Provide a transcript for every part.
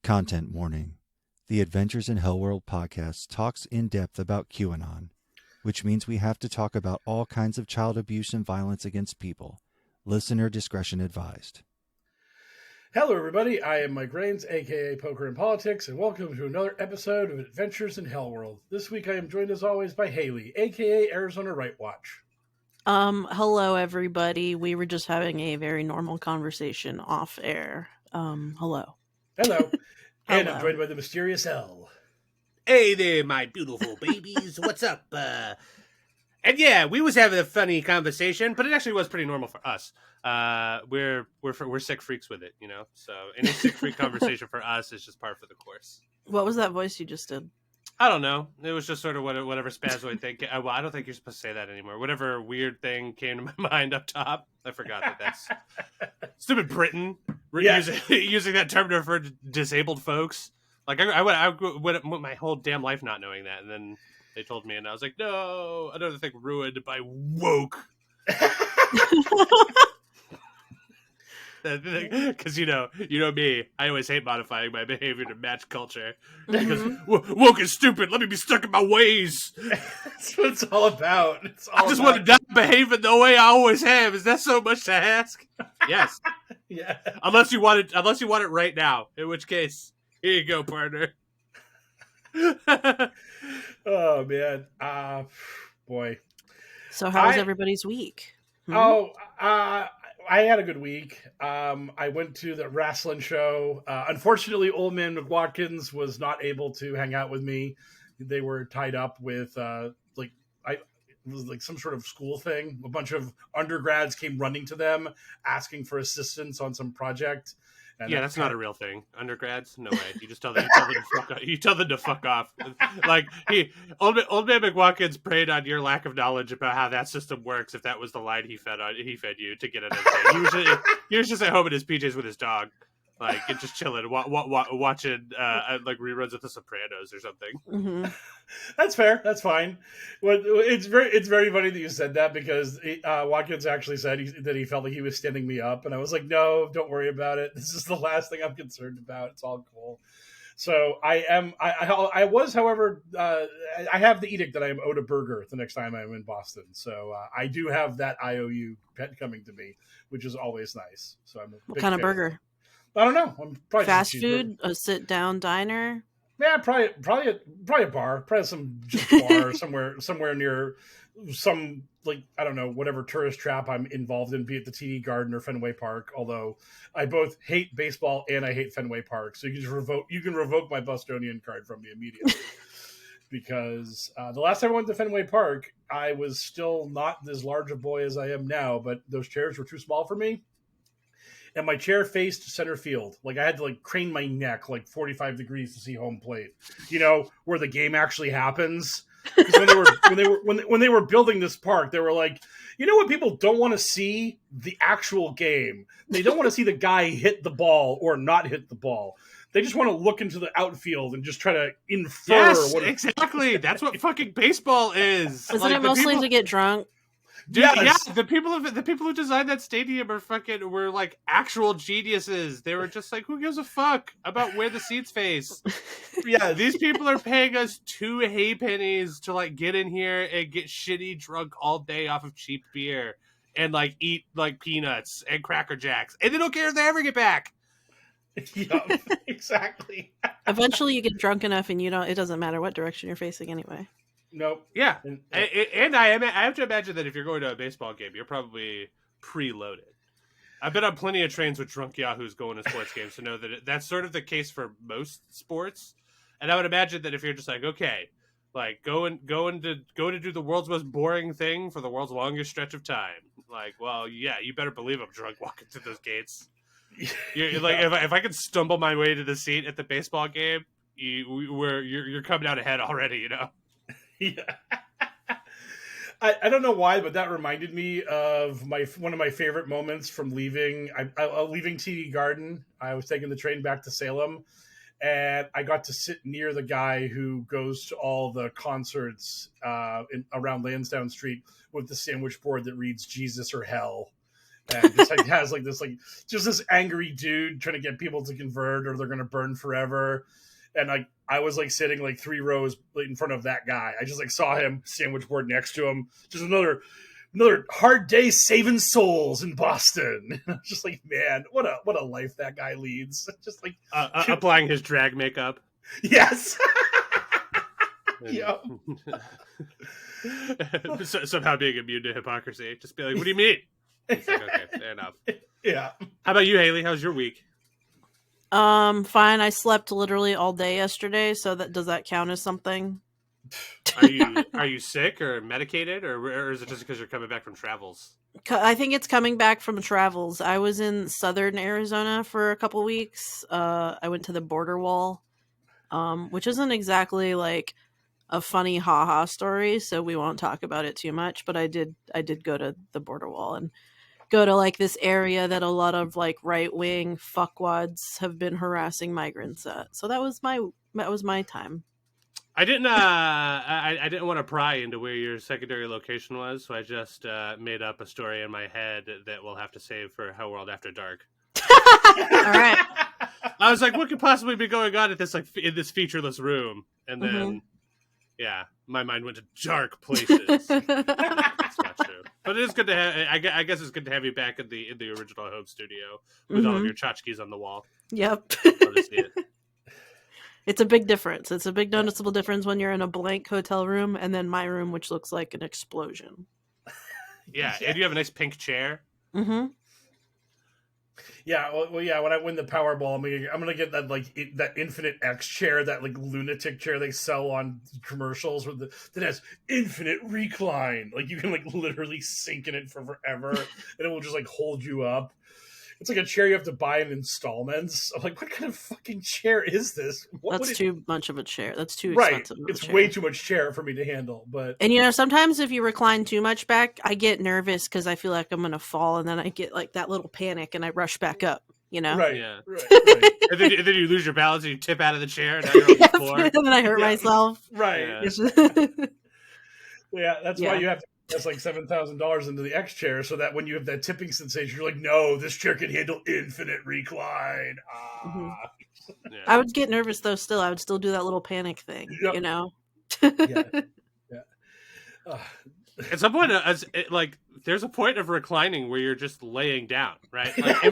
Content warning. The Adventures in HellwQrld podcast talks in depth about QAnon, which means we have to talk about all kinds of child abuse and violence against people. Listener discretion advised. Hello, everybody. I am Mike Rains, a.k.a. Poker and Politics, and welcome to another episode of Adventures in HellwQrld. This week I am joined, as always, by Haley, a.k.a. Arizona Right Watch. Hello, everybody. We were just having a very normal conversation off air. Hello. Hello. And Hello. I'm joined by the mysterious L. Hey there, my beautiful babies. What's up? And yeah, we was having a funny conversation, but it actually was pretty normal for us. We're sick freaks with it, you know? So any sick freak conversation for us is just par for the course. What was that voice you just did? I don't know. It was just sort of whatever spazoid thing. Well, I don't think you're supposed to say that anymore. Whatever weird thing came to my mind up top. I forgot that's stupid Britain using that term to refer to disabled folks. Like I went my whole damn life not knowing that, and then they told me, and I was like, no, another thing ruined by woke. Because you know me, I always hate modifying my behavior to match culture. Because woke is stupid. Let me be stuck in my ways. That's what it's all about. I just want to not behave in the way I always have. Is that so much to ask? Yes. Yeah. Unless you want it right now. In which case, here you go, partner. Oh man. Boy. So how was everybody's week? I had a good week. I went to the wrestling show. Unfortunately, Old Man McWatkins was not able to hang out with me. They were tied up with it was like some sort of school thing. A bunch of undergrads came running to them asking for assistance on some project. And yeah, that's not a real thing. Undergrads, no way. You just tell them to fuck off. Like old man McWatkins preyed on your lack of knowledge about how that system works. If that was the line he fed you to get it. He was just at home in his PJs with his dog, like and just chilling, watching like reruns of The Sopranos or something. Mm-hmm. That's fair. That's fine. But it's very funny that you said that because Watkins actually said that he felt like he was standing me up, and I was like, no, don't worry about it. This is the last thing I'm concerned about. It's all cool. So I was, however, I have the edict that I am owed a burger the next time I'm in Boston. So I do have that IOU pet coming to me, which is always nice. So I'm What kind of burger? I don't know. I'm probably fast food, a sit-down diner. Yeah, probably a bar, probably some just bar somewhere near some, like, I don't know, whatever tourist trap I'm involved in, be it the TD Garden or Fenway Park. Although I both hate baseball and I hate Fenway Park, so you can revoke my Bostonian card from me immediately. Because the last time I went to Fenway Park, I was still not as large a boy as I am now, but those chairs were too small for me. And my chair faced center field. Like I had to like crane my neck like 45 degrees to see home plate. You know, where the game actually happens. When they were building this park, they were like, you know what, people don't want to see the actual game. They don't want to see the guy hit the ball or not hit the ball. They just want to look into the outfield and just try to infer. Yes, exactly. That's what fucking baseball is. Isn't it mostly to get drunk? Dude, yes. Yeah, the people who designed that stadium were like actual geniuses. They were just like, who gives a fuck about where the seats face? Yeah, these people are paying us 2 hay pennies to like get in here and get shitty drunk all day off of cheap beer and like eat like peanuts and Cracker Jacks, and they don't care if they ever get back. Yeah, exactly. Eventually, you get drunk enough, and it doesn't matter what direction you're facing anyway. Nope. Yeah, and I have to imagine that if you're going to a baseball game, you're probably preloaded. I've been on plenty of trains with drunk yahoos going to sports games to know that that's sort of the case for most sports. And I would imagine that if you're just like, okay, like going to do the world's most boring thing for the world's longest stretch of time, like, well, yeah, you better believe I'm drunk walking through those gates. You're like, if I could stumble my way to the seat at the baseball game, you're coming out ahead already, you know. Yeah. I don't know why, but that reminded me of one of my favorite moments from leaving TD Garden. I was taking the train back to Salem, and I got to sit near the guy who goes to all the concerts around Lansdowne Street with the sandwich board that reads Jesus or Hell. and just like has like this like just this angry dude trying to get people to convert or they're gonna burn forever. And like I was like sitting like 3 rows in front of that guy. I just like saw him, sandwich board next to him. Just another hard day saving souls in Boston. I was just like, man, what a life that guy leads. Just like applying his drag makeup. Yes. Yeah. Somehow being immune to hypocrisy. Just be like, what do you mean? It's like, okay, fair enough. Yeah. How about you, Haley? How's your week? Fine. I slept literally all day yesterday, so does that count as something? Are you sick or medicated, or is it just because you're coming back from travels? I think it's coming back from travels. I was in southern Arizona for a couple weeks. I went to the border wall, which isn't exactly like a funny haha story, so we won't talk about it too much. But I did go to the border wall and go to like this area that a lot of like right wing fuckwads have been harassing migrants at. So that was my time. I didn't want to pry into where your secondary location was, so I just made up a story in my head that we'll have to save for HellwQrld After Dark. All right. I was like, what could possibly be going on at this in this featureless room? And then, yeah, my mind went to dark places. That's not true, but it is good to have. I guess it's good to have you back in the original home studio with all of your tchotchkes on the wall. Yep. Love to see it. It's a big difference. It's a big noticeable difference when you're in a blank hotel room and then my room, which looks like an explosion. Yeah, and you have a nice pink chair. Mm-hmm. Yeah, well, yeah. When I win the Powerball, I'm gonna get that that Infinite X chair, that like lunatic chair they sell on commercials that has infinite recline. Like you can like literally sink in it for forever, and it will just like hold you up. It's like a chair you have to buy in installments. I'm like, what kind of fucking chair is this? That's too much of a chair. That's too right. expensive. It's way too much chair for me to handle. But sometimes if you recline too much back, I get nervous because I feel like I'm gonna fall, and then I get like that little panic, and I rush back up. Right. Yeah. Right. and then you lose your balance, and you tip out of the chair, and now you're on the floor. And then I hurt myself. Right. Yeah. Yeah, that's why you have to invest like $7,000 into the X chair, so that when you have that tipping sensation, you're like, no, this chair can handle infinite recline. Mm-hmm. Yeah. I would get nervous though. Still, I would still do that little panic thing. Yep. Yeah. At some point, there's a point of reclining where you're just laying down, right? Like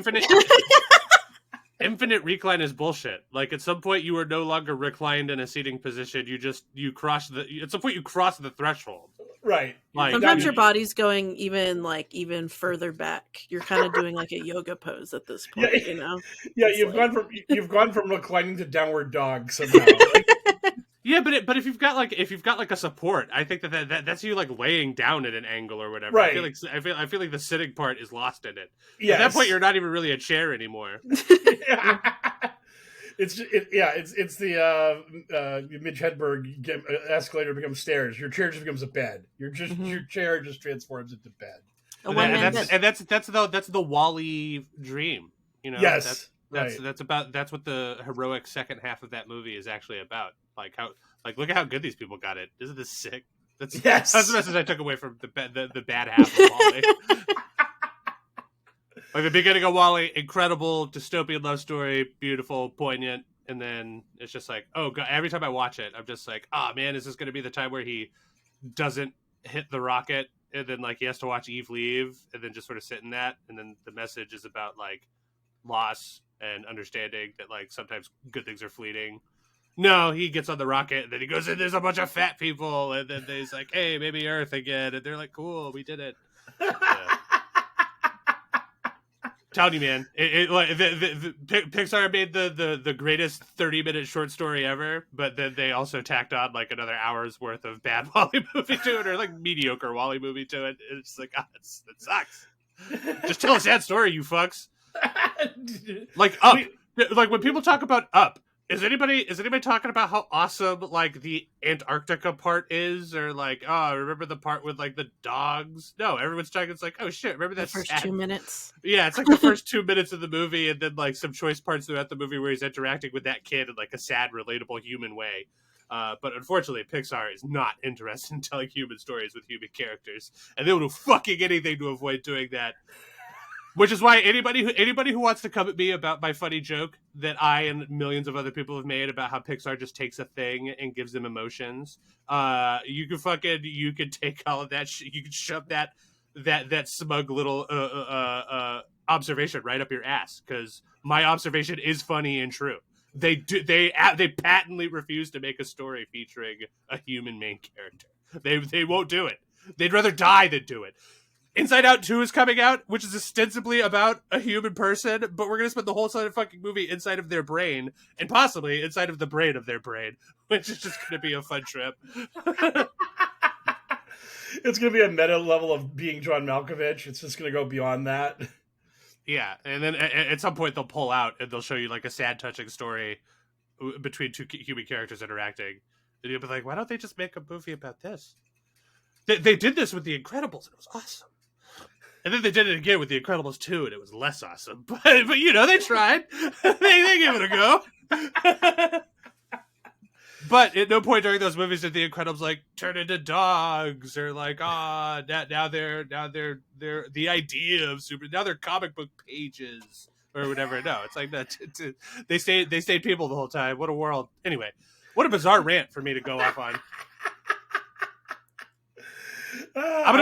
infinite recline is bullshit. Like at some point, you are no longer reclined in a seating position. You cross at some point you cross the threshold. Right. Like, sometimes your body's going even further back. You're kind of doing like a yoga pose at this point, Yeah, It's you've gone from reclining to downward dog somehow. Yeah, but if you've got like a support, I think that's you like laying down at an angle or whatever. Right. I feel like the sitting part is lost in it. Yes. At that point, you're not even really a chair anymore. It's the Midge Hedberg escalator becomes stairs. Your chair just becomes a bed. Your chair just transforms into bed. That's the Wall-E dream. Yes. That's what the heroic second half of that movie is actually about. Look at how good these people got it. Isn't this sick? That's the message I took away from the bad half of Wall-E. Like the beginning of Wall-E, incredible dystopian love story, beautiful, poignant, and then it's just like, oh god! Every time I watch it, I'm just like, oh man, is this going to be the time where he doesn't hit the rocket, and then like he has to watch Eve leave, and then just sort of sit in that, and then the message is about like loss and understanding that like sometimes good things are fleeting. No, he gets on the rocket, and then he goes in. There's a bunch of fat people, and then he's like, "Hey, maybe Earth again," and they're like, "Cool, we did it." Telling you, man, Pixar made the greatest 30-minute short story ever, but then they also tacked on like another hour's worth of bad Wall-E movie to it, or like mediocre Wall-E movie to it. It's like, it sucks. Just tell a sad story, you fucks. Like Up, like when people talk about Up, is anybody talking about how awesome like the Antarctica part is, or like, oh, remember the part with like the dogs? No, everyone's talking. It's like, oh shit, remember that the first sad 2 minutes. Yeah, it's like the first 2 minutes of the movie, and then like some choice parts throughout the movie where he's interacting with that kid in like a sad, relatable human way. But unfortunately, Pixar is not interested in telling human stories with human characters, and they will do fucking anything to avoid doing that. Which is why anybody who wants to come at me about my funny joke that I and millions of other people have made about how Pixar just takes a thing and gives them emotions, you can take all of that. You can shove that smug little observation right up your ass, because my observation is funny and true. They patently refuse to make a story featuring a human main character. They won't do it. They'd rather die than do it. Inside Out 2 is coming out, which is ostensibly about a human person, but we're going to spend the whole fucking movie inside of their brain, and possibly inside of the brain of their brain, which is just going to be a fun trip. It's going to be a meta level of being John Malkovich. It's just going to go beyond that. Yeah, and then at some point they'll pull out and they'll show you like a sad, touching story between two human characters interacting. And you'll be like, why don't they just make a movie about this? They did this with The Incredibles, and it was awesome. And then they did it again with The Incredibles 2, and it was less awesome. But you know, they tried. they gave it a go. But at no point during those movies did The Incredibles like turn into dogs, or like, now they're the idea of now they're comic book pages or whatever. No, it's like that. They stayed people the whole time. What a world. Anyway, what a bizarre rant for me to go off on. I've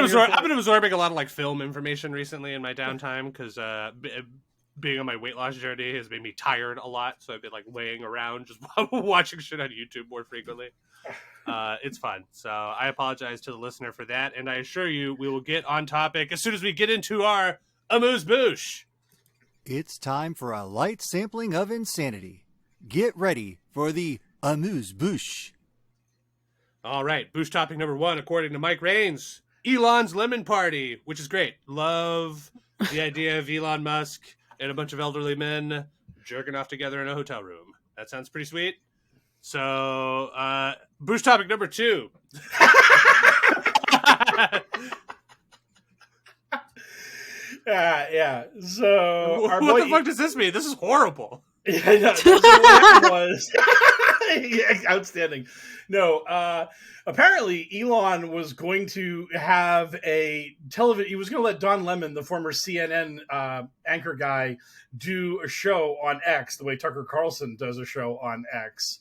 been absorbing a lot of like film information recently in my downtime, because being on my weight loss journey has made me tired a lot. So I've been like laying around just watching shit on YouTube more frequently. It's fun. So I apologize to the listener for that, and I assure you we will get on topic as soon as we get into our amuse-bouche. It's time for a light sampling of insanity. Get ready for the amuse-bouche. All right, bouche topic number 1, according to Mike Rains, Elon's lemon party, which is great. Love the idea of Elon Musk and a bunch of elderly men jerking off together in a hotel room. That sounds pretty sweet. So, bouche topic number 2. Yeah. So, what the fuck does this mean? This is horrible. Yeah, I know. That's what it was. Yeah, outstanding. No, apparently Elon was going to have a television. He was going to let Don Lemon, the former CNN anchor guy, do a show on X the way Tucker Carlson does a show on X.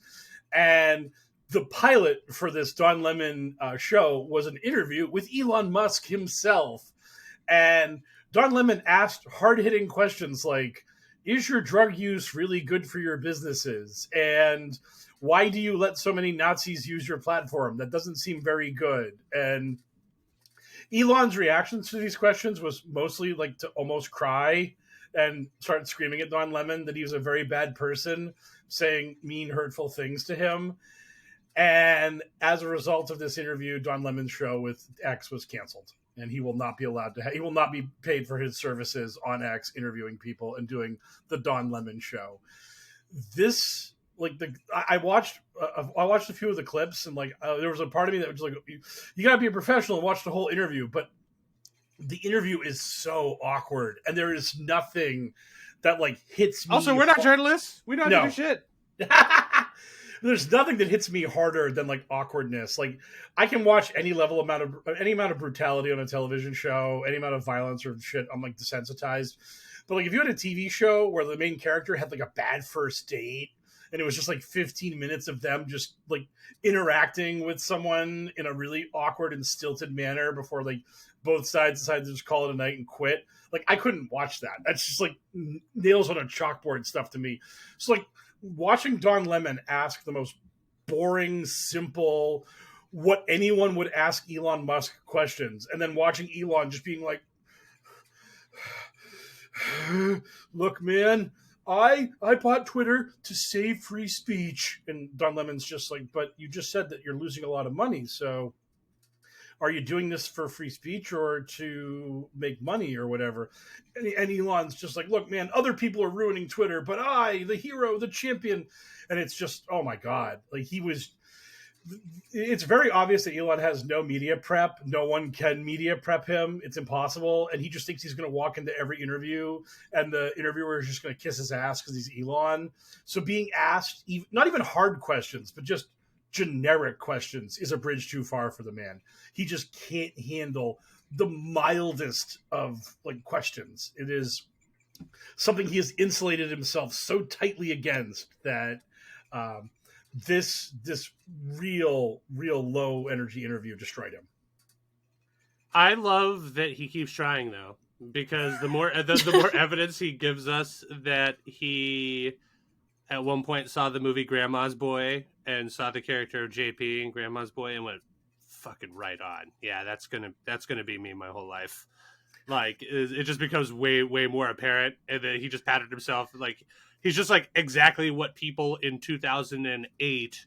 And the pilot for this Don Lemon show was an interview with Elon Musk himself. And Don Lemon asked hard-hitting questions like, is your drug use really good for your businesses? And why do you let so many Nazis use your platform? That doesn't seem very good. And Elon's reactions to these questions was mostly like to almost cry and start screaming at Don Lemon that he was a very bad person, saying mean, hurtful things to him. And as a result of this interview, Don Lemon's show with X was canceled. And he will not be allowed to. He will not be paid for his services on X, interviewing people and doing the Don Lemon show. This, like, I watched a few of the clips, and like there was a part of me that was like, you gotta be a professional and watch the whole interview. But the interview is so awkward, and there is nothing that like hits me. Also, we're not journalists. We don't do shit. There's nothing that hits me harder than like awkwardness. Like I can watch any amount of brutality on a television show, any amount of violence or shit. I'm like desensitized. But like if you had a TV show where the main character had like a bad first date and it was just like 15 minutes of them just like interacting with someone in a really awkward and stilted manner before like both sides decided to just call it a night and quit. Like I couldn't watch that. That's just like nails on a chalkboard stuff to me. So like, watching Don Lemon ask the most boring, simple, what anyone would ask Elon Musk questions, and then watching Elon just being like, look, man, I bought Twitter to save free speech. And Don Lemon's just like, but you just said that you're losing a lot of money, so are you doing this for free speech or to make money or whatever? And Elon's just like, look, man, other people are ruining Twitter, but I, the hero, the champion. And it's just, oh my God. Like it's very obvious that Elon has no media prep. No one can media prep him. It's impossible. And he just thinks he's going to walk into every interview and the interviewer is just going to kiss his ass because he's Elon. So being asked, not even hard questions, but just generic questions is a bridge too far for the man. He just can't handle the mildest of like questions. It is something he has insulated himself so tightly against that this real low energy interview destroyed him. I love that he keeps trying though, because the more evidence he gives us that he at one point saw the movie Grandma's Boy and saw the character of JP in Grandma's Boy and went, fucking right on. Yeah, that's gonna be me my whole life. Like it just becomes way more apparent, and then he just patted himself. Like he's just like exactly what people in 2008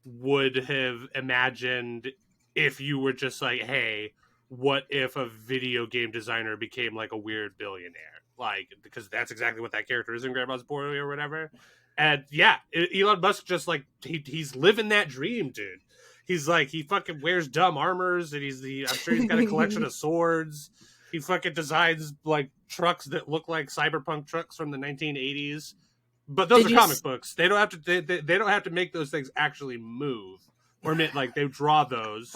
would have imagined if you were just like, hey, what if a video game designer became like a weird billionaire? Like, because that's exactly what that character is in Grandma's Boy or whatever. And yeah, Elon Musk just like he's living that dream, dude. He's like, he fucking wears dumb armors, and I'm sure he's got a collection of swords. He fucking designs like trucks that look like cyberpunk trucks from the 1980s. But those are comic books. They don't have to. They don't have to make those things actually move, or like they draw those.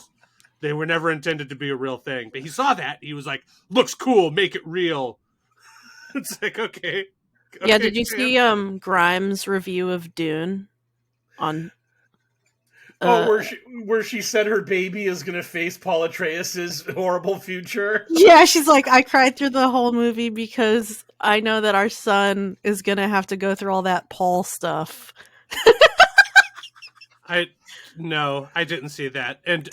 They were never intended to be a real thing. But he saw that. He was like, "Looks cool. Make it real." It's like okay. Yeah. Did you see Grimes' review of Dune on? Where she said her baby is going to face Paul Atreus's horrible future. Yeah, she's like, I cried through the whole movie because I know that our son is going to have to go through all that Paul stuff. I didn't see that, and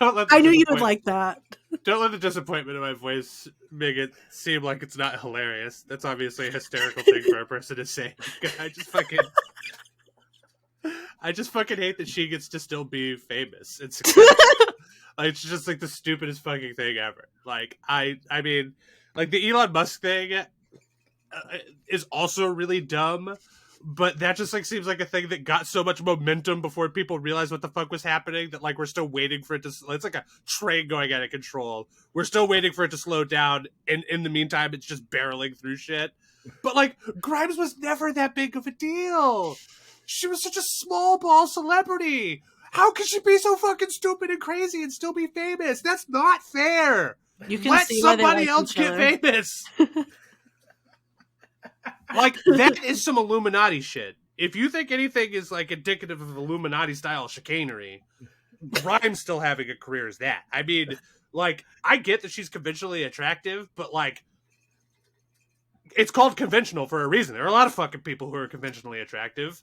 I knew you would like that. Don't let the disappointment in my voice make it seem like it's not hilarious. That's obviously a hysterical thing for a person to say. I just fucking hate that she gets to still be famous. It's just like the stupidest fucking thing ever. Like I mean, like the Elon Musk thing is also really dumb, but that just like seems like a thing that got so much momentum before people realized what the fuck was happening that like we're still waiting for it to. It's like a train going out of control. We're still waiting for it to slow down, and in the meantime, it's just barreling through shit. But like Grimes was never that big of a deal. She was such a small ball celebrity. How could she be so fucking stupid and crazy and still be famous? That's not fair. You can let see somebody like else get famous. Like that is some Illuminati shit. If you think anything is like indicative of Illuminati style chicanery, Grimes still having a career is that. I mean, like I get that she's conventionally attractive, but like it's called conventional for a reason. There are a lot of fucking people who are conventionally attractive.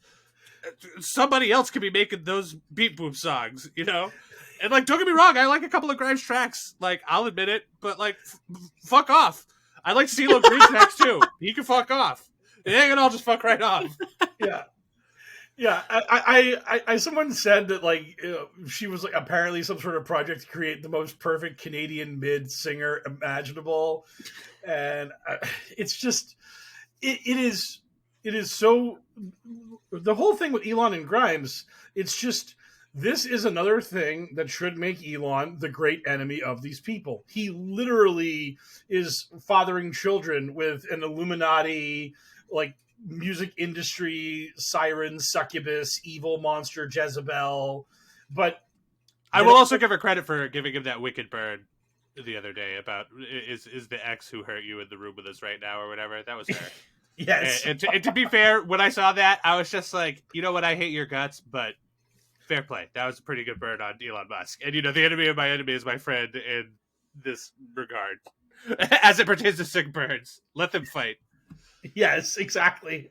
Somebody else could be making those beat boop songs, you know? And like, don't get me wrong, I like a couple of Grimes tracks. Like, I'll admit it, but like, fuck off. I like CeeLo Green tracks too. He can fuck off. They can all just fuck right off. Yeah. Yeah, I someone said that like she was like apparently some sort of project to create the most perfect Canadian mid singer imaginable, and it's just it is so the whole thing with Elon and Grimes. It's just this is another thing that should make Elon the great enemy of these people. He literally is fathering children with an Illuminati like music industry siren, succubus, evil monster Jezebel. But I will also give her credit for giving him that wicked bird the other day about is the ex who hurt you in the room with us right now or whatever. That was her. Yes. And to be fair, when I saw that, I was just like, you know what, I hate your guts, but fair play. That was a pretty good bird on Elon Musk. And you know, the enemy of my enemy is my friend in this regard. As it pertains to sick birds. Let them fight. Yes, exactly.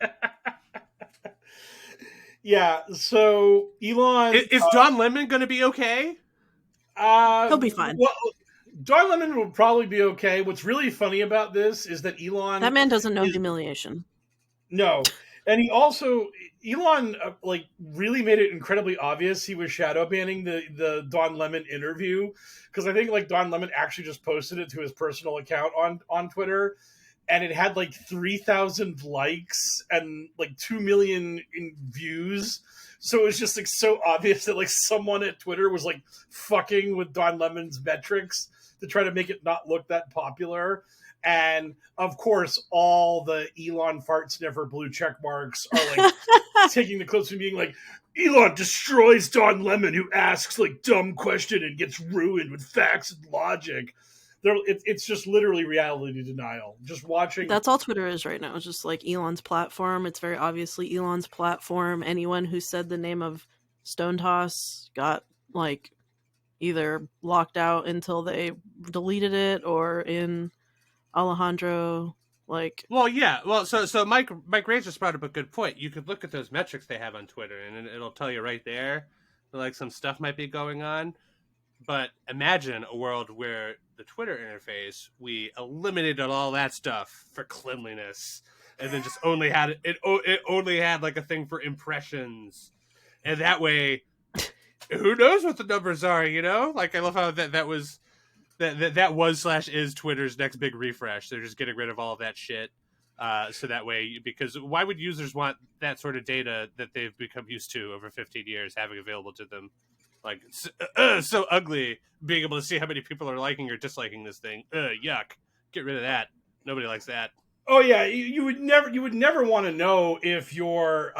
Yeah, so Elon... Is Don Lemon going to be okay? He'll be fine. Well, Don Lemon will probably be okay. What's really funny about this is that Elon... That man doesn't know humiliation. No. And he also... Elon, really made it incredibly obvious he was shadow banning the Don Lemon interview. Because I think, Don Lemon actually just posted it to his personal account on Twitter. And it had 3,000 likes and 2 million views. So it was just so obvious that someone at Twitter was fucking with Don Lemon's metrics to try to make it not look that popular. And of course, all the Elon fart sniffer blue check marks are like taking the clips and being like, Elon destroys Don Lemon, who asks like dumb question and gets ruined with facts and logic. It's just literally reality denial. Just watching. That's all Twitter is right now. It's just like Elon's platform. It's very obviously Elon's platform. Anyone who said the name of Stone Toss got like either locked out until they deleted it, or in Alejandro, like, well, yeah, well, so Mike Ray just brought up a good point. You could look at those metrics they have on Twitter, and it'll tell you right there that, like, some stuff might be going on. But imagine a world where the Twitter interface, we eliminated all that stuff for cleanliness, and then just only had it only had like a thing for impressions, and that way, who knows what the numbers are? You know, like, I love how that was / is Twitter's next big refresh. They're just getting rid of all of that shit, so that way, because why would users want that sort of data that they've become used to over 15 years having available to them? Like, so ugly, being able to see how many people are liking or disliking this thing. Yuck. Get rid of that. Nobody likes that. Oh yeah, you would never want to know if your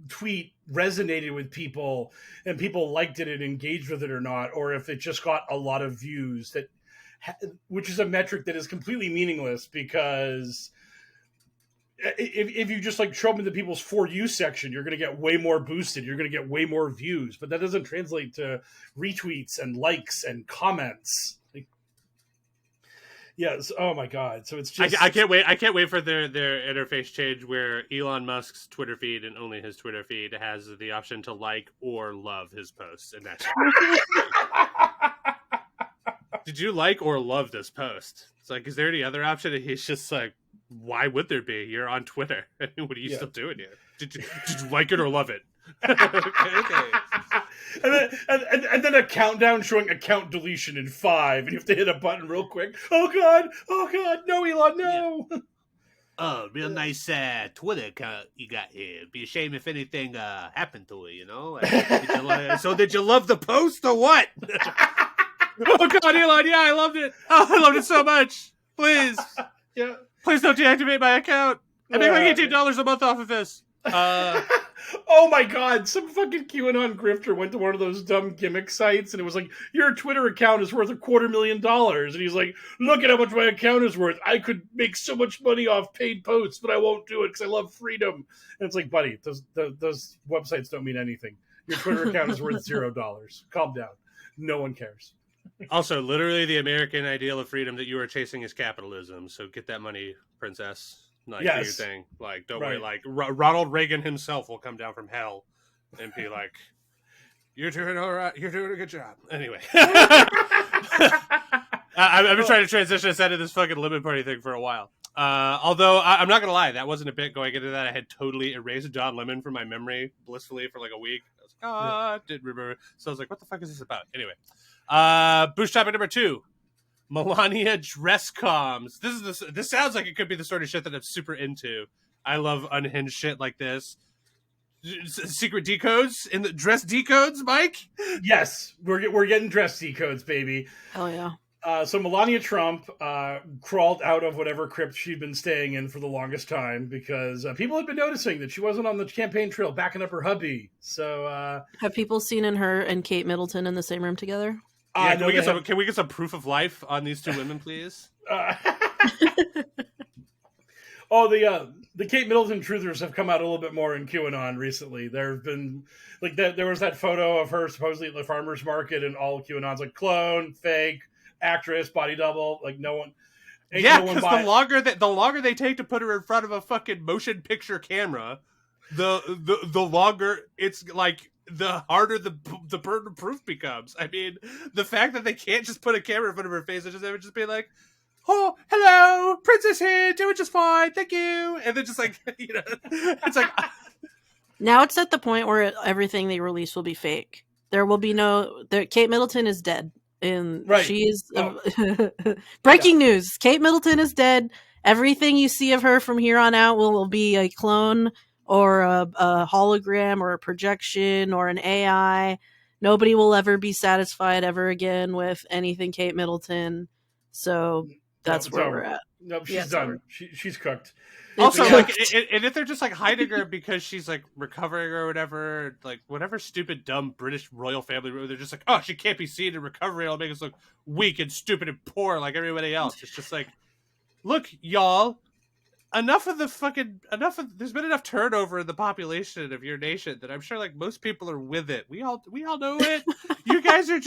tweet resonated with people and people liked it and engaged with it or not, or if it just got a lot of views. Which is a metric that is completely meaningless, because if you just like show them in the people's For You section, you're going to get way more boosted. You're going to get way more views, but that doesn't translate to retweets and likes and comments. Like, yes. Oh my God. So it's just, I can't wait. I can't wait for their interface change where Elon Musk's Twitter feed, and only his Twitter feed, has the option to like or love his posts. And that's did you like or love this post? It's like, is there any other option? And he's just like, why would there be? You're on Twitter. What are you still doing here? Did you like it or love it? Okay. And then a countdown showing account deletion in 5, and you have to hit a button real quick. Oh God, no, Elon, no. Yeah. Oh, real nice Twitter account you got here. It'd be a shame if anything happened to it, you know? So did you love the post or what? Oh God, Elon, yeah, I loved it. Oh, I loved it so much. Please. Yeah. Please don't deactivate my account. I make like $18 a month off of this. Oh my God, some fucking QAnon grifter went to one of those dumb gimmick sites, and it was like, your Twitter account is worth $250,000. And he's like, look at how much my account is worth. I could make so much money off paid posts, but I won't do it because I love freedom. And it's like, buddy, those websites don't mean anything. Your Twitter account is worth $0. Calm down. No one cares. Also, literally, the American ideal of freedom that you are chasing is capitalism. So get that money, princess. Like, do your thing. Like, don't worry. Like, Ronald Reagan himself will come down from hell and be like, "You're doing all right. You're doing a good job." Anyway, I've been trying to transition us out of this fucking lemon party thing for a while. Although I'm not gonna lie, that wasn't a bit going into that. I had totally erased Don Lemon from my memory blissfully for like a week. I was like, I didn't remember. So I was like, what the fuck is this about? Anyway. Boost topic number 2, Millenia dress comms. This sounds like it could be the sort of shit that I'm super into. I love unhinged shit like this. Secret decodes in the dress decodes, Mike? Yes, we're getting dress decodes, baby. Hell yeah. So Millenia Trump crawled out of whatever crypt she'd been staying in for the longest time, because people had been noticing that she wasn't on the campaign trail backing up her hubby. So have people seen her and Kate Middleton in the same room together? Yeah, can we get some proof of life on these 2 women, please? The Kate Middleton truthers have come out a little bit more in QAnon recently. There have been like there was that photo of her supposedly at the farmer's market, and all QAnon's like clone, fake, actress, body double. Like no one. Yeah, because the longer they take to put her in front of a fucking motion picture camera, the longer it's like, the harder the burden of proof becomes. I mean, the fact that they can't just put a camera in front of her face and just be like, "Oh, hello, princess here, doing just fine, thank you," and then just like, you know, it's like. Now it's at the point where everything they release will be fake. There will be Kate Middleton is dead, and she is breaking news. Kate Middleton is dead. Everything you see of her from here on out will be a clone, or a hologram, or a projection, or an AI. Nobody will ever be satisfied ever again with anything Kate Middleton. So that's where we're at. Nope, she's Yeah, done. She's cooked. Also, Yeah. like, and if they're just like hiding her because she's like recovering or whatever, like whatever stupid, dumb British royal family, they're just like, oh, she can't be seen in recovery. It'll make us look weak and stupid and poor like everybody else. It's just like, look, y'all, there's been enough turnover in the population of your nation that I'm sure like most people are with it. We all know it. You guys are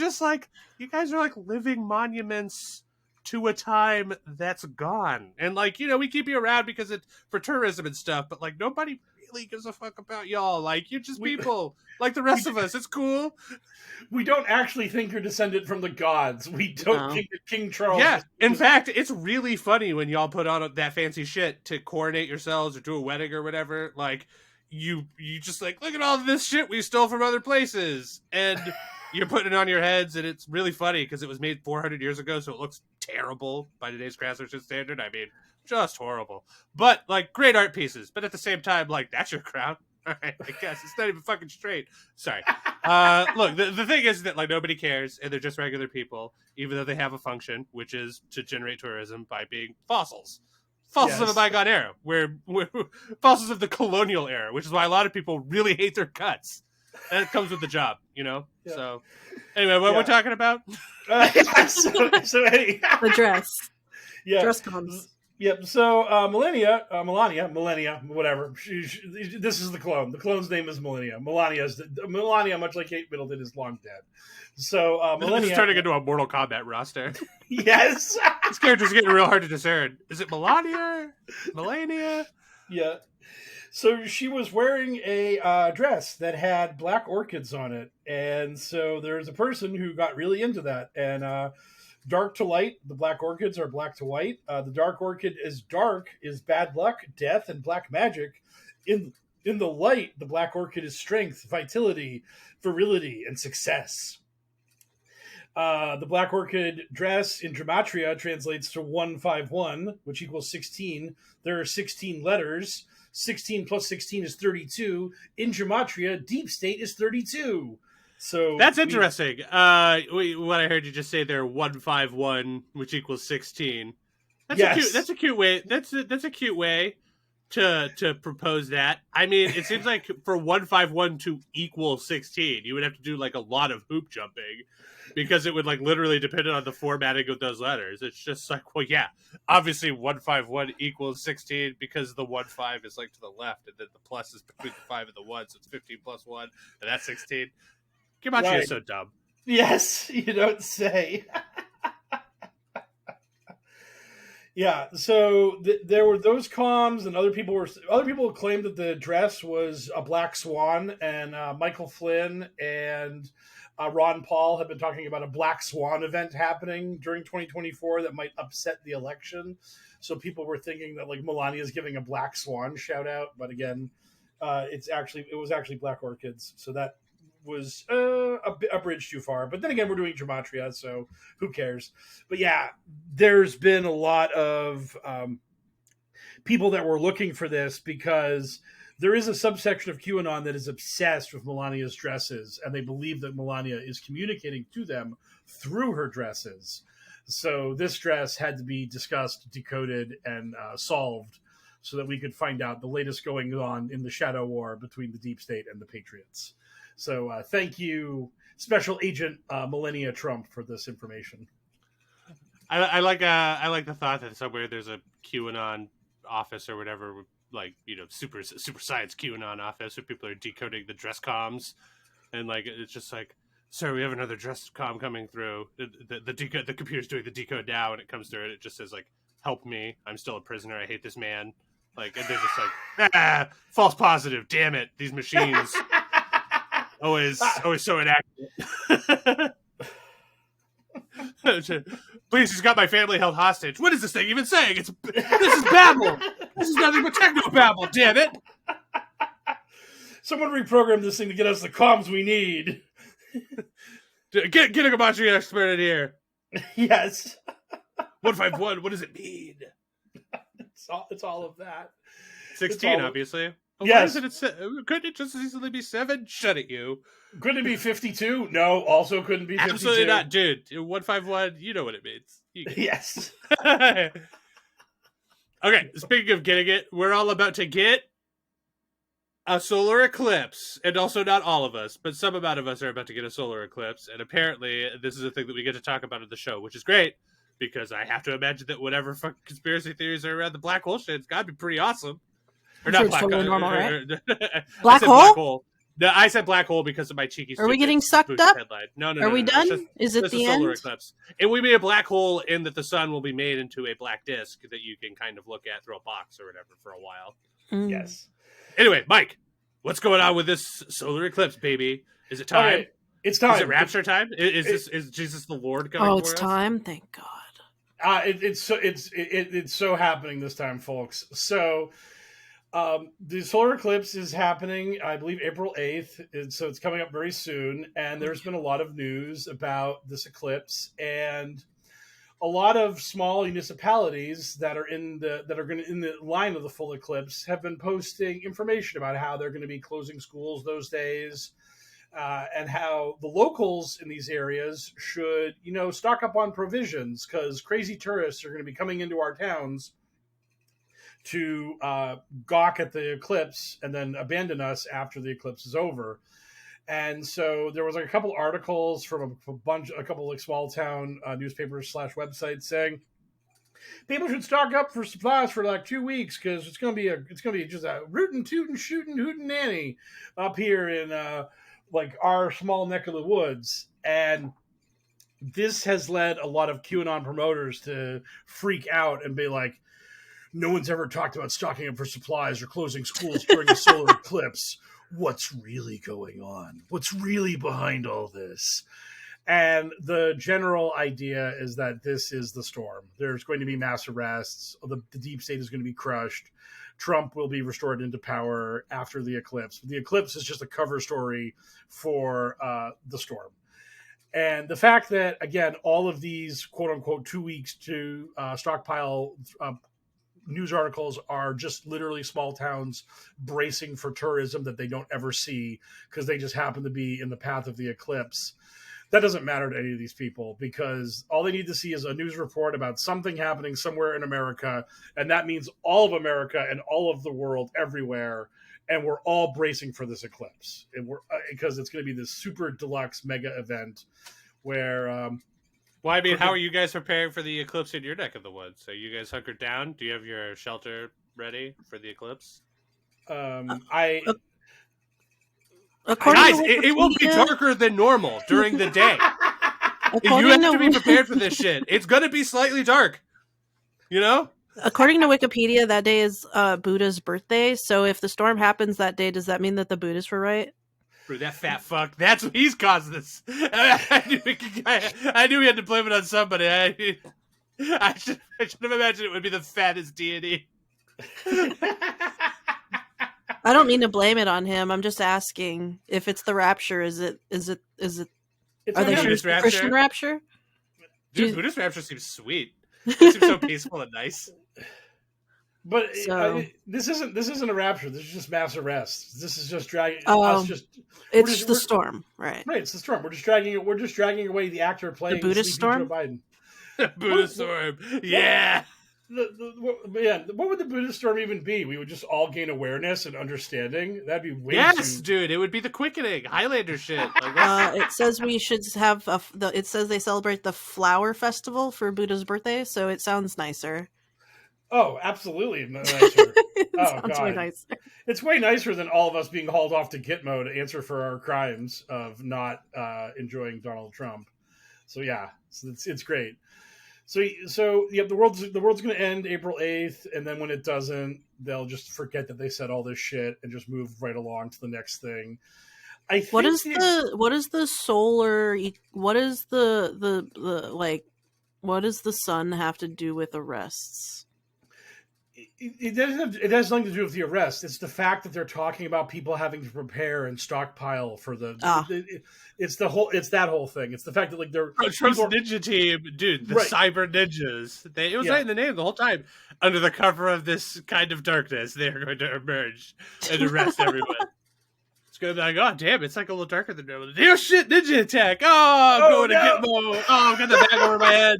like living monuments to a time that's gone. And like, we keep you around because it's for tourism and stuff, but like nobody really gives a fuck about y'all. Like, you're just people like the rest of us. It's cool. We don't actually think you're descended from the gods. We don't think that King Charles. Yeah, in fact, it's really funny when y'all put on that fancy shit to coronate yourselves or do a wedding or whatever. Like, you just like, look at all this shit we stole from other places, and you're putting it on your heads, and it's really funny because it was made 400 years ago, so it looks terrible by today's craftsmanship standard. I mean, just horrible. But like, great art pieces. But at the same time, like, that's your crown. All right, I guess it's not even fucking straight. Sorry. Look, the thing is that like nobody cares, and they're just regular people, even though they have a function, which is to generate tourism by being fossils. Fossils of the bygone era, where fossils of the colonial era, which is why a lot of people really hate their guts. And it comes with the job, Yeah. So, anyway, what we're talking about? So anyway, The dress. Yeah. Dress comes. Yep. So Melania, whatever. This is the clone. The clone's name is Millenia. Melania, much like Kate Middleton, is long dead. So Millenia It's turning into a Mortal Kombat roster. Yes. This character's getting real hard to discern. Is it Melania? Millenia? Yeah. So she was wearing a dress that had black orchids on it, and so there's a person who got really into that. And dark to light, the black orchids are black to white. The dark orchid is dark, is bad luck, death, and black magic. In the light, the black orchid is strength, vitality, virility, and success. The black orchid dress in gematria translates to 151, which equals 16. There are 16 letters. 16 plus 16 is 32. In gematria, deep state is 32. So that's interesting. What I heard you just say there, 151, which equals 16. That's a cute way. That's a cute way to propose that. I mean, it seems like for 151 to equal 16, you would have to do like a lot of hoop jumping, because it would like literally depend on the formatting of those letters. It's just like, well, yeah, obviously 151 equals 16 because the 15 is like to the left, and then the plus is between the 5 and the 1, so it's 15 plus 1, and that's 16. Gematria is so dumb. Yes, you don't say. Yeah, so there were those comms, and other people claimed that the dress was a black swan, and Michael Flynn and Ron Paul have been talking about a black swan event happening during 2024 that might upset the election. So people were thinking that like Melania is giving a black swan shout out, but again, it was actually black orchids. So that was a bridge too far. But then again, we're doing gematria, so who cares? But yeah, there's been a lot of people that were looking for this because there is a subsection of QAnon that is obsessed with Melania's dresses, and they believe that Melania is communicating to them through her dresses. So this dress had to be discussed, decoded, and solved so that we could find out the latest going on in the shadow war between the deep state and the patriots. So thank you, Special Agent Millenia Trump, for this information. I like the thought that somewhere there's a QAnon office or whatever, like, super science QAnon office where people are decoding the dress comms, and like it's just like, sir, we have another dress comm coming through. The computer's doing the decode now, and it comes through, and it just says like, help me, I'm still a prisoner, I hate this man. Like, and they're just like, false positive, damn it, these machines. Always so inaccurate. Please, he's got my family held hostage. What is this thing even saying? This is babble. This is nothing but techno babble. Damn it! Someone reprogrammed this thing to get us the comms we need. Get a gematria expert in here. Yes. 151. What does it mean? It's all of that. 16, obviously. Oh, yes. Couldn't it just as easily be 7? Shut it, you. Couldn't it be 52? No, also couldn't be 52. Absolutely not, dude. 151, you know what it means. Yes. Okay, speaking of getting it, we're all about to get a solar eclipse. And also not all of us, but some amount of us are about to get a solar eclipse. And apparently this is a thing that we get to talk about on the show, which is great. Because I have to imagine that whatever fucking conspiracy theories are around the black hole shit, it's got to be pretty awesome. Or not It's black totally hole. normal, right? Black hole? hole. No, I said black hole because of my cheeky. Are we stupid getting sucked boost up? Headline. No. Are we done? Just, is it the a solar end? eclipse. It will be a black hole in that the sun will be made into a black disk that you can kind of look at through a box or whatever for a while. Mm. Yes. Anyway, Mike, what's going on with this solar eclipse, baby? Is it time? Okay, it's time. Is it rapture time? Is Jesus the Lord coming? Oh, it's for us? time. Thank God. It's so happening this time, folks. So the solar eclipse is happening, I believe, April 8th. So it's coming up very soon. And there's been a lot of news about this eclipse, and a lot of small municipalities that are in the line of the full eclipse have been posting information about how they're going to be closing schools those days. And how the locals in these areas should, stock up on provisions, because crazy tourists are going to be coming into our towns to gawk at the eclipse and then abandon us after the eclipse is over. And so there was like a couple articles from a couple like small town newspapers / websites saying people should stock up for supplies for like 2 weeks, because it's gonna be just a rootin' tootin' shootin' hootin' nanny up here in like our small neck of the woods. And this has led a lot of QAnon promoters to freak out and be like, no one's ever talked about stocking up for supplies or closing schools during a solar eclipse. What's really going on? What's really behind all this? And the general idea is that this is the storm. There's going to be mass arrests. The deep state is going to be crushed. Trump will be restored into power after the eclipse. The eclipse is just a cover story for the storm. And the fact that, again, all of these quote-unquote 2 weeks to stockpile news articles are just literally small towns bracing for tourism that they don't ever see because they just happen to be in the path of the eclipse. That doesn't matter to any of these people, because all they need to see is a news report about something happening somewhere in America, and that means all of America and all of the world everywhere, and we're all bracing for this eclipse. And we're because it's going to be this super deluxe mega event where. Well, I mean, how are you guys preparing for the eclipse in your neck of the woods? So you guys hunkered down? Do you have your shelter ready for the eclipse? Guys, it will be darker than normal during the day. You have to be prepared for this shit. It's going to be slightly dark. According to Wikipedia, that day is Buddha's birthday. So if the storm happens that day, does that mean that the Buddhists were right? That fat fuck. That's what he's caused this. I knew he had to blame it on somebody. I should have imagined it would be the fattest deity. I don't mean to blame it on him. I'm just asking if it's the rapture. Is it? Are they Buddhist rapture? Christian rapture? Dude, Buddhist rapture seems sweet. It seems so peaceful and nice. But this isn't a rapture. This is just mass arrests. This is just dragging. It's the storm, right? Right, it's the storm. We're just dragging away the actor playing the Buddhist storm. Joe Biden. Buddhist storm, yeah. What would the Buddhist storm even be? We would just all gain awareness and understanding. That'd be way dude. It would be the quickening Highlander shit. It says we should have it says they celebrate the flower festival for Buddha's birthday, so it sounds nicer. Oh, absolutely nicer. Sounds way nicer. It's way nicer than all of us being hauled off to Gitmo to answer for our crimes of not enjoying Donald Trump. So yeah, it's great. So yeah, the world's going to end April 8th, and then when it doesn't, they'll just forget that they said all this shit and just move right along to the next thing. What is the sun have to do with arrests? It has nothing to do with the arrest. It's the fact that they're talking about people having to prepare and stockpile for it's that whole thing. It's the fact that Trump's ninja team, dude, cyber ninjas. It was right in the name the whole time. Under the cover of this kind of darkness, they are going to emerge and arrest everyone. It's going to be like, oh damn, it's like a little darker than normal. Oh shit, ninja attack! Oh, I'm going to get Gitmo. Oh, I've got the bag over my head.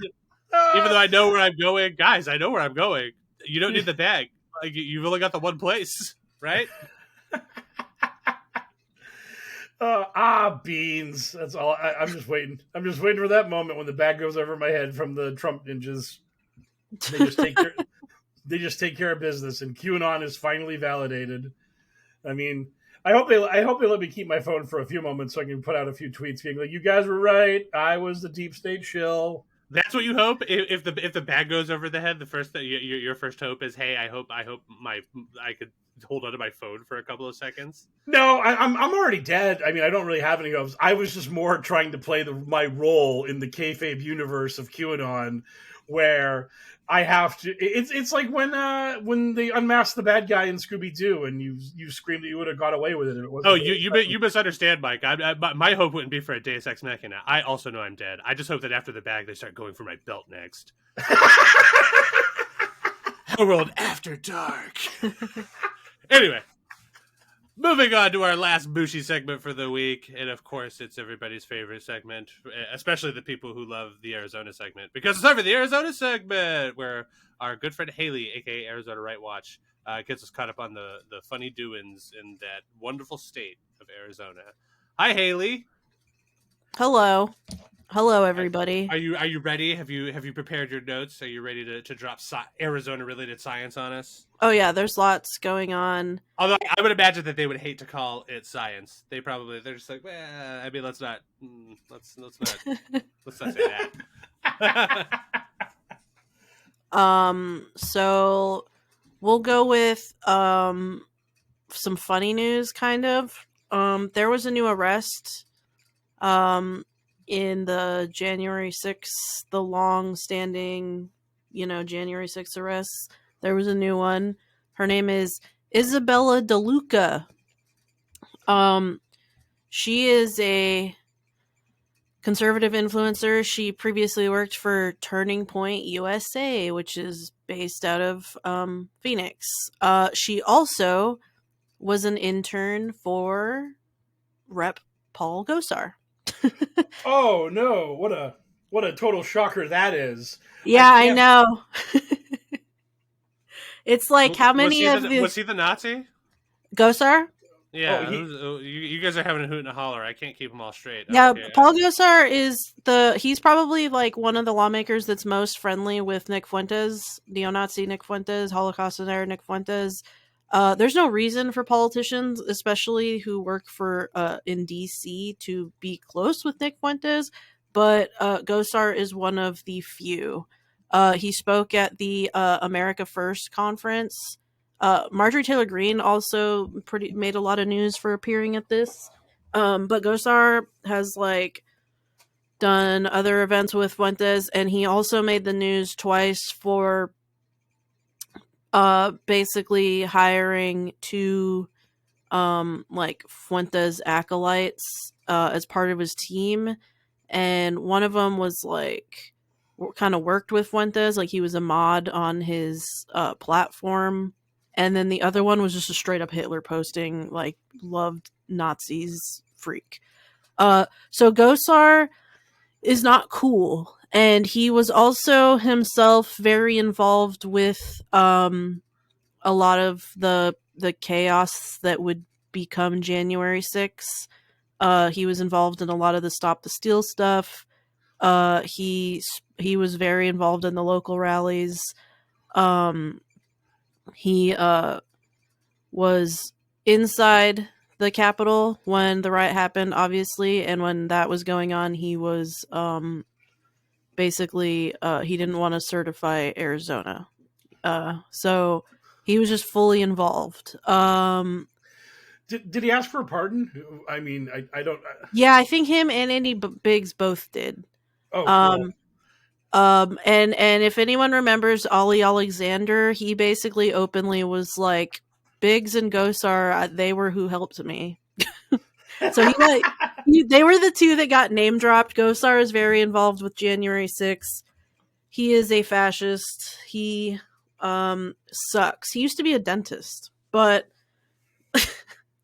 Even though I know where I'm going, guys, I know where I'm going. You don't need the bag. Like you've only got the one place, right? Beans. That's all. I'm just waiting. I'm just waiting for that moment when the bag goes over my head from the Trump ninjas. They just take care. They just take care of business, and QAnon is finally validated. I mean, I hope they let me keep my phone for a few moments so I can put out a few tweets being like, "You guys were right. I was the deep state shill." That's what you hope. If the bag goes over the head, the first thing, your first hope is, hey, I hope I could hold onto my phone for a couple of seconds. No, I'm already dead. I mean, I don't really have any hopes. I was just more trying to play my role in the kayfabe universe of QAnon, where I have to. It's like when they unmasked the bad guy in Scooby Doo, and you screamed that you would have got away with it. It wasn't. Oh, you misunderstand, Mike. My hope wouldn't be for a Deus Ex Machina. I also know I'm dead. I just hope that after the bag, they start going for my belt next. HellwQrld After Dark. Anyway, moving on to our last Bushi segment for the week. And of course, it's everybody's favorite segment, especially the people who love the Arizona segment, because it's time for the Arizona segment, where our good friend Haley, aka Arizona Right Watch, gets us caught up on the funny doings in that wonderful state of Arizona. Hi, Haley. Hello, everybody. Are you ready? Have you prepared your notes? Are you ready to drop Arizona related science on us? Oh yeah, there's lots going on. Although I would imagine that they would hate to call it science. They're just like, well, I mean, let's not say that. So we'll go with some funny news, kind of. There was a new arrest in the January 6th, the long-standing, January 6th arrests. There was a new one. Her name is Isabella DeLuca. She is a conservative influencer. She previously worked for Turning Point USA, which is based out of Phoenix. She also was an intern for Rep. Paul Gosar. Oh no! What a total shocker that is. Yeah, I know. It's like, how many was he the Nazi? Gosar? Yeah, you guys are having a hoot and a holler. I can't keep them all straight. Yeah, okay. Paul Gosar is he's probably like one of the lawmakers that's most friendly with Nick Fuentes, neo-Nazi Nick Fuentes, Holocaust denier Nick Fuentes. There's no reason for politicians, especially who work for in DC, to be close with Nick Fuentes, but Gosar is one of the few. He spoke at the America First conference. Marjorie Taylor Greene also made a lot of news for appearing at this. But Gosar has done other events with Fuentes, and he also made the news twice for basically hiring two Fuentes acolytes as part of his team, and one of them was kind of worked with Fuentes, he was a mod on his platform, and then the other one was just a straight up Hitler posting, loved Nazis freak. So Gosar is not cool, and he was also himself very involved with a lot of the chaos that would become January 6th. He was involved in a lot of the Stop the Steal stuff. He was very involved in the local rallies. He was inside the Capitol when the riot happened, obviously, and when that was going on, he was basically he didn't want to certify Arizona, so he was just fully involved. Did he ask for a pardon? I mean, I don't. Yeah, I think him and Andy Biggs both did. Oh, cool. And if anyone remembers Ollie Alexander, he basically openly was like, Biggs and Gosar, they were who helped me. So they were the two that got name dropped. Gosar is very involved with January 6th. He is a fascist. He sucks. He used to be a dentist, but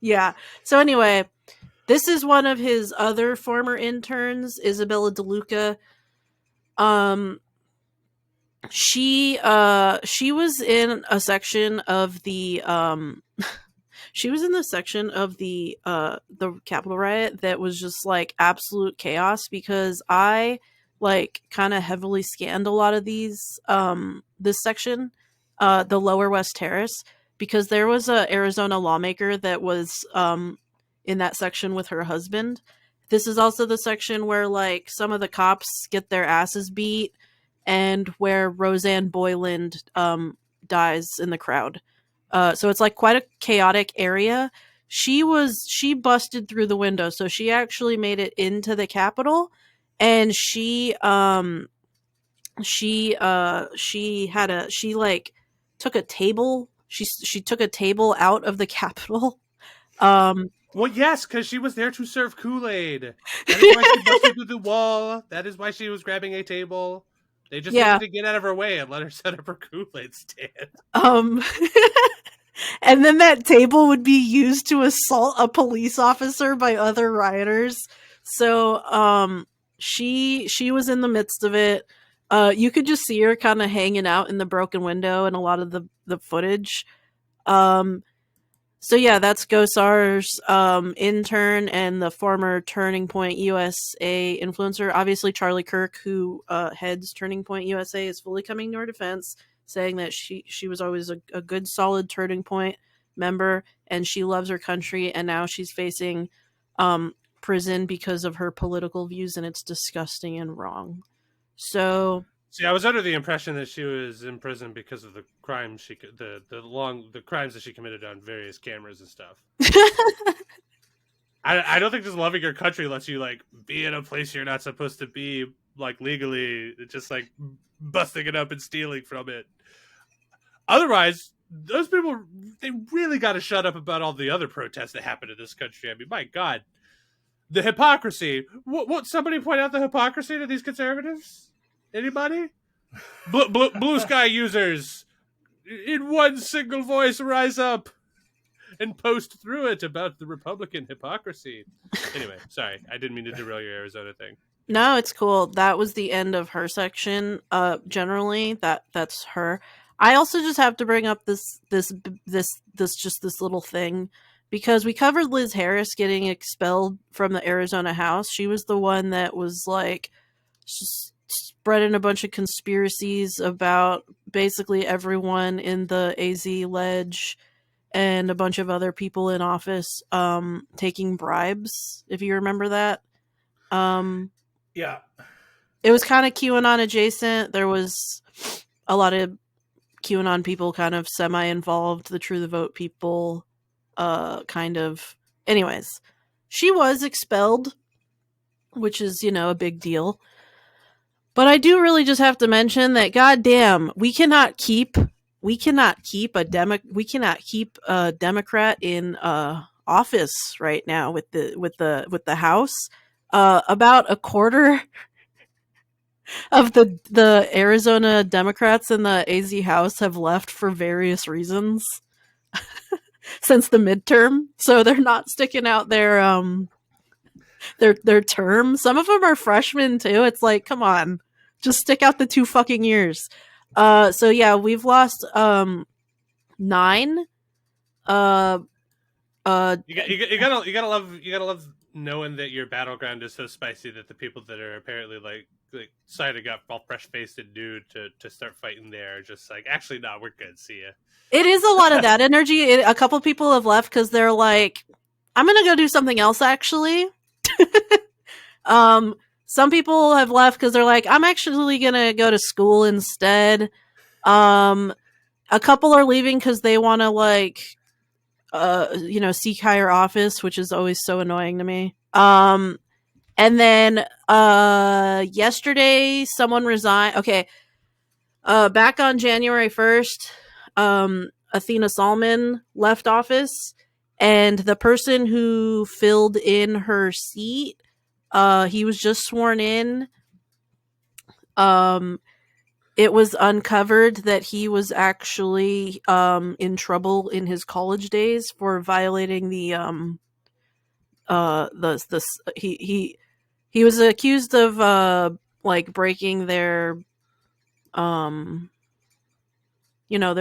yeah. So anyway, this is one of his other former interns, Isabella DeLuca. she was in a section of the she was in the section of the Capitol riot that was just like absolute chaos, because I like kind of heavily scanned a lot of these this section, the Lower West Terrace, because there was a Arizona lawmaker that was in that section with her husband. This is also the section where like some of the cops get their asses beat, and where Roseanne Boyland dies in the crowd. So it's like quite a chaotic area. She busted through the window, so she actually made it into the Capitol, and she like took a table. She took a table out of the Capitol. Well, yes, because she was there to serve Kool-Aid. That is why she busted through the wall. That is why she was grabbing a table. They just Yeah. wanted to get out of her way and let her set up her Kool-Aid stand. And then that table would be used to assault a police officer by other rioters. So she was in the midst of it. You could just see her kind of hanging out in the broken window in a lot of the footage. So yeah, that's Gosar's intern and the former Turning Point USA influencer. Obviously, Charlie Kirk, who heads Turning Point USA, is fully coming to her defense, saying that she was always a good, solid Turning Point member, and she loves her country, and now she's facing prison because of her political views, and it's disgusting and wrong. So See, I was under the impression that she was in prison because of the crimes the crimes that she committed on various cameras and stuff. I don't think just loving your country lets you like be in a place you're not supposed to be, like legally, just like busting it up and stealing from it. Otherwise, those people, they really got to shut up about all the other protests that happen in this country. I mean, my God, the hypocrisy. What somebody point out the hypocrisy to these conservatives? Anybody? Blue sky users, in one single voice, rise up and post through it about the Republican hypocrisy. Anyway, sorry, I didn't mean to derail your Arizona thing. No, it's cool. That was the end of her section. Generally, that's her. I also just have to bring up this little thing, because we covered Liz Harris getting expelled from the Arizona House. She was the one that was like spreading a bunch of conspiracies about basically everyone in the AZ ledge and a bunch of other people in office taking bribes, if you remember that. Yeah. It was kind of QAnon adjacent. There was a lot of QAnon people kind of semi-involved, the True the Vote people kind of. Anyways, she was expelled, which is, a big deal. But I do really just have to mention that, goddamn, we cannot keep a Democrat in office right now with the House. About a quarter of the Arizona Democrats in the AZ House have left for various reasons since the midterm, so they're not sticking out their term. Some of them are freshmen too. It's like, come on, just stick out the 2 fucking years. So yeah, we've lost 9. You gotta love knowing that your battleground is so spicy that the people that are apparently like signing up all fresh faced and new to start fighting there are just like, actually, no, we're good. See ya. It is a lot of that energy. A couple people have left because they're like, I'm gonna go do something else. Actually, some people have left because they're like, I'm actually gonna go to school instead. A couple are leaving because they want to like, seek higher office, which is always so annoying to me. And then yesterday someone resigned. Okay. Back on January 1st, Athena Salman left office, and the person who filled in her seat, he was just sworn in. It was uncovered that he was actually in trouble in his college days for violating he was accused of like breaking their their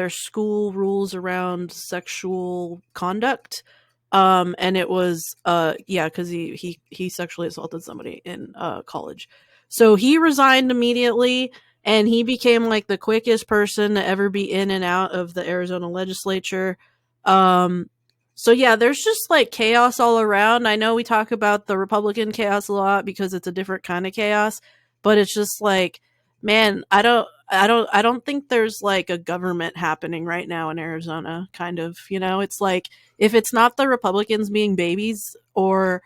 school rules around sexual conduct. And it was because he sexually assaulted somebody in college. So he resigned immediately, and he became like the quickest person to ever be in and out of the Arizona legislature. So yeah, there's just like chaos all around. I know we talk about the Republican chaos a lot because it's a different kind of chaos, but it's just like, man, I don't think there's like a government happening right now in Arizona, kind of, it's like, if it's not the Republicans being babies, or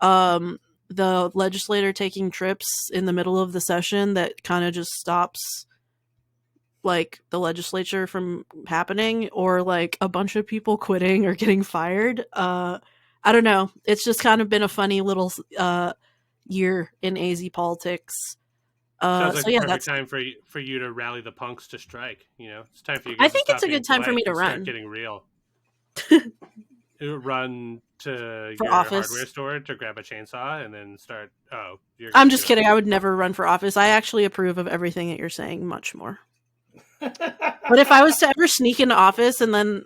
the legislator taking trips in the middle of the session that kind of just stops like the legislature from happening, or like a bunch of people quitting or getting fired. I don't know. It's just kind of been a funny little year in AZ politics. Sounds like so the yeah, perfect that's. time for you to rally the punks to strike. It's time for you I guys to think stop it's a being good time for polite me to and start run getting real. Run to for your office. hardware store to grab a chainsaw and then start. Oh, you're I'm gonna just do kidding. it. I would never run for office. I actually approve of everything that you're saying much more. But if I was to ever sneak into office, and then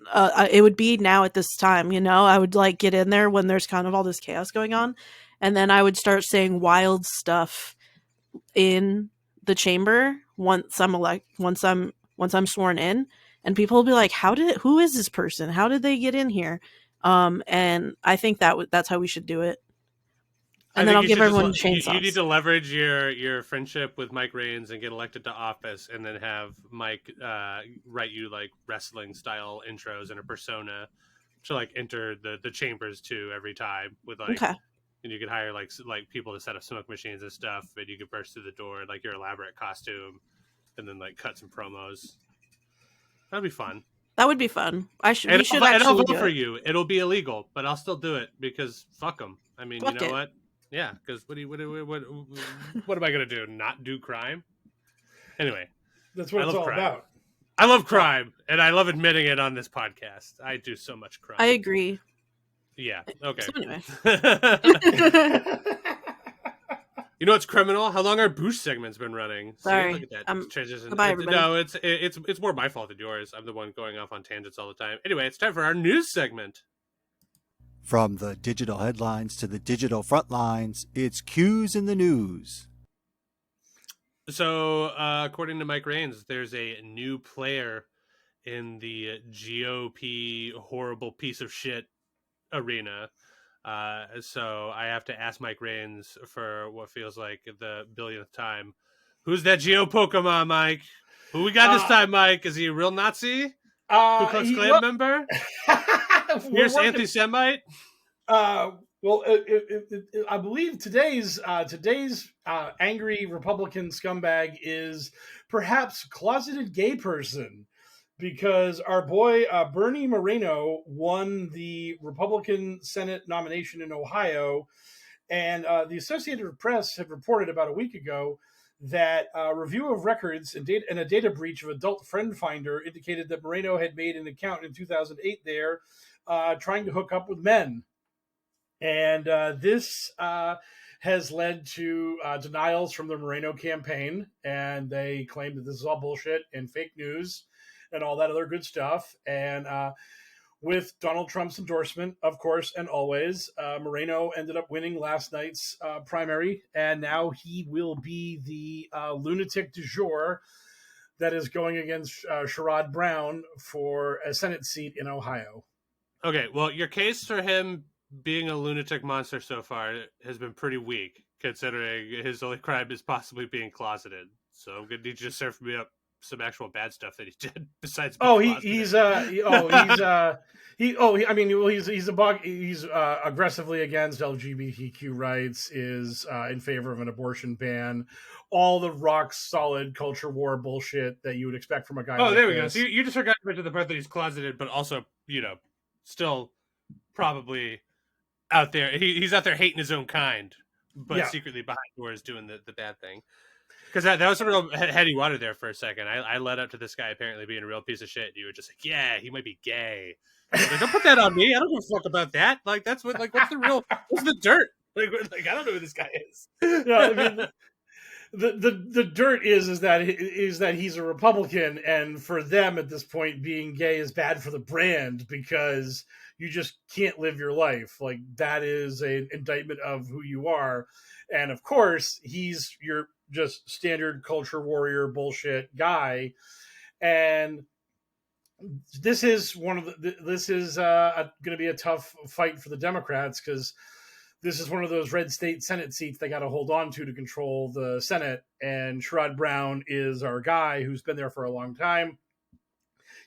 it would be now at this time, I would like get in there when there's kind of all this chaos going on, and then I would start saying wild stuff in the chamber once I'm sworn in, and people will be like, who is this person? How did they get in here? And I think that's how we should do it. And then I'll give everyone chainsaws. You need to leverage your friendship with Mike Raines and get elected to office, and then have Mike write you like wrestling style intros and a persona to like enter the chambers too every time with like. Okay. And you could hire like people to set up smoke machines and stuff, and you could burst through the door like your elaborate costume, and then like cut some promos. That'd be fun. That would be fun. We should And actually I'll vote do for it. you. It'll be illegal, but I'll still do it because fuck them. I mean, Fuck you know it. what? Yeah, because what am I gonna do? Not do crime? Anyway, That's what it's all crime. about. I love crime, and I love admitting it on this podcast. I do so much crime. I agree. Yeah. Okay. So anyway. You know what's criminal? How long our Boosh segment's been running? Sorry. See, look at that transition. Goodbye, everybody. No, it's more my fault than yours. I'm the one going off on tangents all the time. Anyway, it's time for our news segment. From the digital headlines to the digital front lines, it's Q's in the news. So, according to Mike Raines, there's a new player in the GOP horrible piece of shit arena. So I have to ask Mike Raines for what feels like the billionth time. Who's that Geo Pokemon, Mike? Who we got this time, Mike? Is he a real Nazi? Ku Klux Klan member? Fierce anti-Semite? Well, I believe today's angry Republican scumbag is perhaps closeted gay person, because our boy Bernie Moreno won the Republican Senate nomination in Ohio, and the Associated Press had reported about a week ago that a review of records and a data breach of Adult Friend Finder indicated that Moreno had made an account in 2008 there, trying to hook up with men. And this has led to denials from the Moreno campaign, and they claim that this is all bullshit and fake news and all that other good stuff. And with Donald Trump's endorsement, of course, and always, Moreno ended up winning last night's primary, and now he will be the lunatic du jour that is going against Sherrod Brown for a Senate seat in Ohio. Okay, well, your case for him being a lunatic monster so far has been pretty weak, considering his only crime is possibly being closeted. So I'm gonna need you to serve me up some actual bad stuff that he did besides. He's aggressively against LGBTQ rights, is in favor of an abortion ban, all the rock solid culture war bullshit that you would expect from a guy. Oh, there we go. So you just forgot to mention the part that he's closeted, but also, still probably out there. He's out there hating his own kind, but secretly behind doors doing the bad thing. Because that was a real heady water there for a second. I led up to this guy apparently being a real piece of shit. You were just like, yeah, he might be gay. Like, don't put that on me. I don't give a fuck about that. Like, that's what. Like, what's the dirt? Like I don't know who this guy is. Yeah, I mean, the dirt is that he's a Republican, and for them at this point, being gay is bad for the brand because you just can't live your life. Like, that is an indictment of who you are. And of course, he's your just standard culture warrior bullshit guy. And this is going to be a tough fight for the Democrats, because this is one of those red state Senate seats they got to hold on to control the Senate. And Sherrod Brown is our guy who's been there for a long time.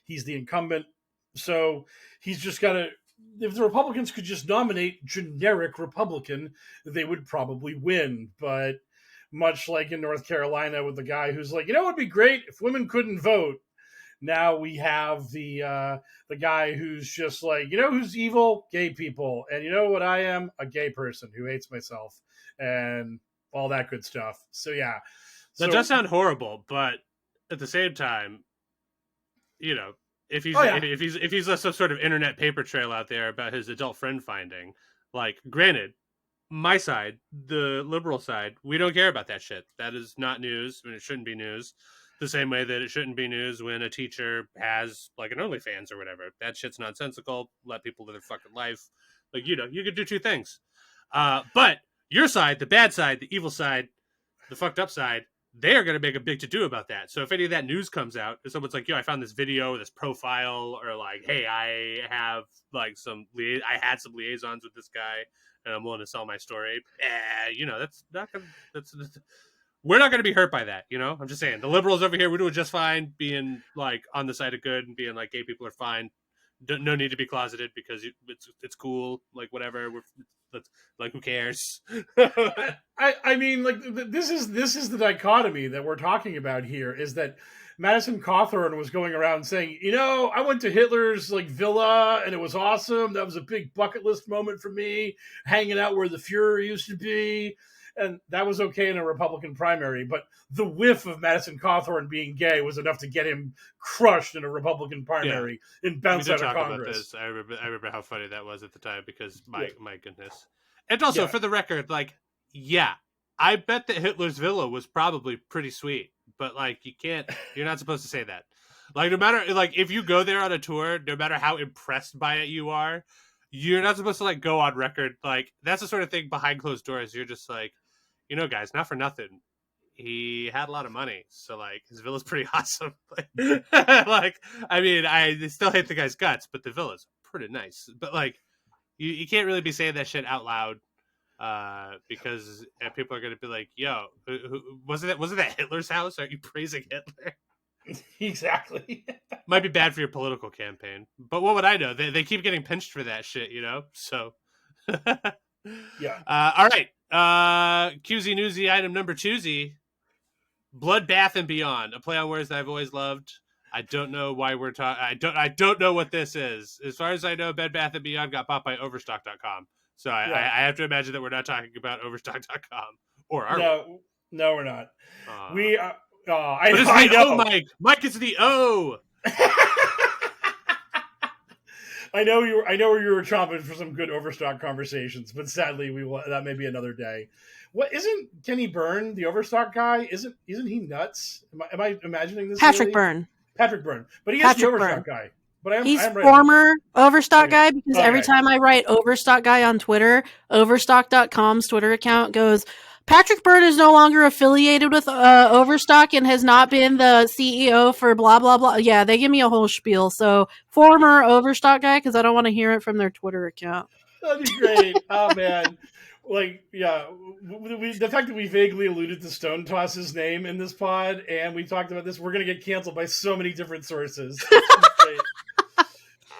He's the incumbent. So he's just got to, if the Republicans could just nominate generic Republican, they would probably win. But much like in North Carolina with the guy who's like, it would be great if women couldn't vote. Now we have the guy who's just like, who's evil? Gay people. And you know what I am? A gay person who hates myself and all that good stuff. So yeah. That does sound horrible, but at the same time, if he's if he's some sort of internet paper trail out there about his adult friend finding, like, granted, my side, the liberal side, we don't care about that shit. That is not news, and it shouldn't be news. The same way that it shouldn't be news when a teacher has, like, an OnlyFans or whatever. That shit's nonsensical. Let people live their fucking life. Like, you could do two things. But your side, the bad side, the evil side, the fucked up side, they are going to make a big to-do about that. So if any of that news comes out, if someone's like, I found this video, this profile, or like, hey, I have, like, I had some liaisons with this guy, and I'm willing to sell my story. That's not going to... We're not going to be hurt by that, I'm just saying. The liberals over here, we're doing just fine being, like, on the side of good and being like, gay people are fine. No need to be closeted because it's cool. Like, whatever. Like, who cares? I mean, like, this is the dichotomy that we're talking about here, is that Madison Cawthorn was going around saying, I went to Hitler's, like, villa and it was awesome. That was a big bucket list moment for me, hanging out where the Fuhrer used to be. And that was okay in a Republican primary, but the whiff of Madison Cawthorn being gay was enough to get him crushed in a Republican primary and bounce out of Congress. I remember how funny that was at the time, because my goodness. And also, for the record, like, I bet that Hitler's villa was probably pretty sweet, but, like, you're not supposed to say that. Like, no matter, like, if you go there on a tour, no matter how impressed by it you are, you're not supposed to, like, go on record. Like, that's the sort of thing behind closed doors. You're just like, guys, not for nothing, he had a lot of money, so, like, his villa's pretty awesome. Like, I mean, I still hate the guy's guts, but the villa's pretty nice. But, like, you can't really be saying that shit out loud, because people are going to be like, yo, wasn't that Hitler's house? Are you praising Hitler? Exactly. Might be bad for your political campaign, but what would I know? They keep getting pinched for that shit, so yeah. All right, QZ Newsy item number 2Z, Bloodbath and Beyond, a play on words that I've always loved. I don't know why we're talking. I don't know what this is. As far as I know, Bed Bath & Beyond got bought by Overstock.com, so I have to imagine that we're not talking about Overstock.com, or are we? No, we're not. We are. I know, Mike. It's the O. I know you were chomping for some good Overstock conversations, but sadly, that may be another day. What isn't Kenny Byrne the Overstock guy? Isn't he nuts? Am I imagining this? Patrick Byrne, but he is the Overstock guy. But he's right former Overstock guy, because every time I write Overstock guy on Twitter, Overstock.com's Twitter account goes, Patrick Byrne is no longer affiliated with Overstock and has not been the CEO for blah, blah, blah. Yeah, they give me a whole spiel. So, former Overstock guy, because I don't want to hear it from their Twitter account. That'd be great. Oh, man. Like, yeah, the fact that we vaguely alluded to Stone Toss's name in this pod, and we talked about this, we're going to get canceled by so many different sources.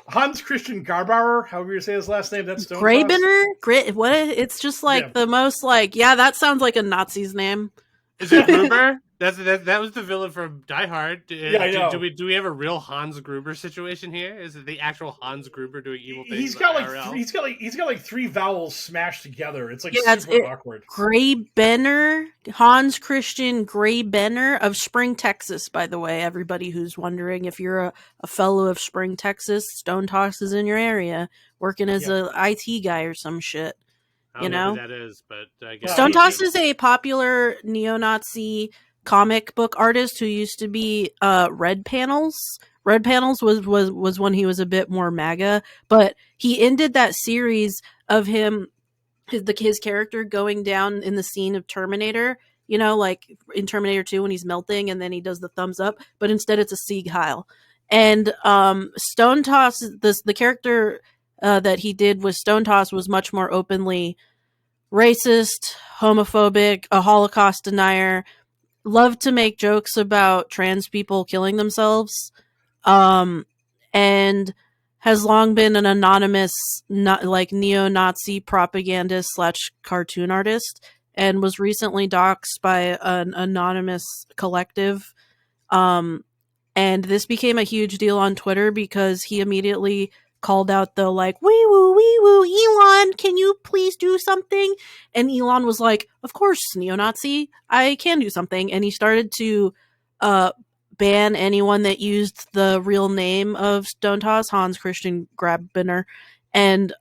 Hans Christian Garbauer, however you say his last name, that's Stone Toss. What? It's just like the most like, that sounds like a Nazi's name. Is it Gruber? That was the villain from Die Hard. I know. Do we have a real Hans Gruber situation here? Is it the actual Hans Gruber doing evil things? He's got like three vowels smashed together. It's like super awkward. Hans Christian Graybenner of Spring, Texas. By the way, everybody who's wondering, if you're a fellow of Spring, Texas, Stone Toss is in your area, working as a IT guy or some shit. I You don't know who know, that is, but I guess Well, Stone he- Toss is a popular neo-Nazi comic book artist who used to be Red Panels. Red Panels was when he was a bit more MAGA, but he ended that series of him his character going down in the scene of Terminator, you know, like in Terminator 2 when he's melting and then he does the thumbs up, but instead it's a Sieg Heil. And Stone Toss, the character that he did with Stone Toss was much more openly racist, homophobic, a Holocaust denier, loved to make jokes about trans people killing themselves, um, and has long been an anonymous, not like neo-Nazi propagandist slash cartoon artist, and was recently doxxed by an anonymous collective. Um, and this became a huge deal on Twitter because he immediately called out the like, wee woo, Elon, can you please do something? And Elon was like, of course, neo-Nazi, I can do something. And he started to ban anyone that used the real name of Stone Toss, Hans Christian Grabiner. And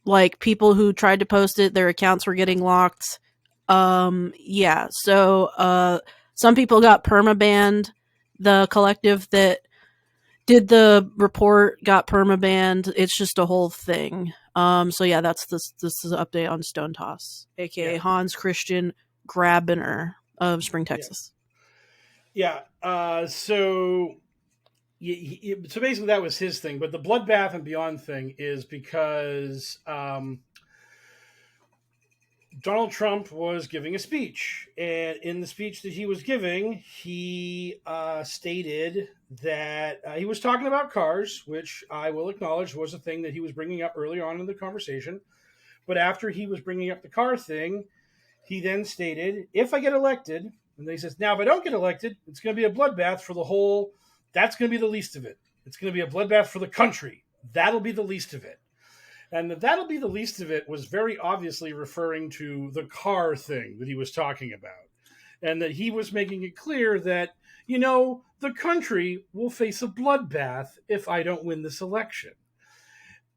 like people who tried to post it, their accounts were getting locked. Yeah, so some people got permabanned. The collective that did the report got permabanned. It's just a whole thing. So yeah, this is an update on Stone Toss, aka Yeah. Hans Christian Grabiner of Spring, Yeah. Texas. Yeah. So basically that was his thing, but the Bloodbath and Beyond thing is because Donald Trump was giving a speech, and in the speech that he was giving, he stated that he was talking about cars, which I will acknowledge was a thing that he was bringing up early on in the conversation. But after he was bringing up the car thing, he then stated, if I get elected, and then he says, now if I don't get elected, it's going to be a bloodbath for the whole, that's going to be the least of it. It's going to be a bloodbath for the country. That'll be the least of it. And that'll be the least of it was very obviously referring to the car thing that he was talking about. And that he was making it clear that, you know, the country will face a bloodbath if I don't win this election.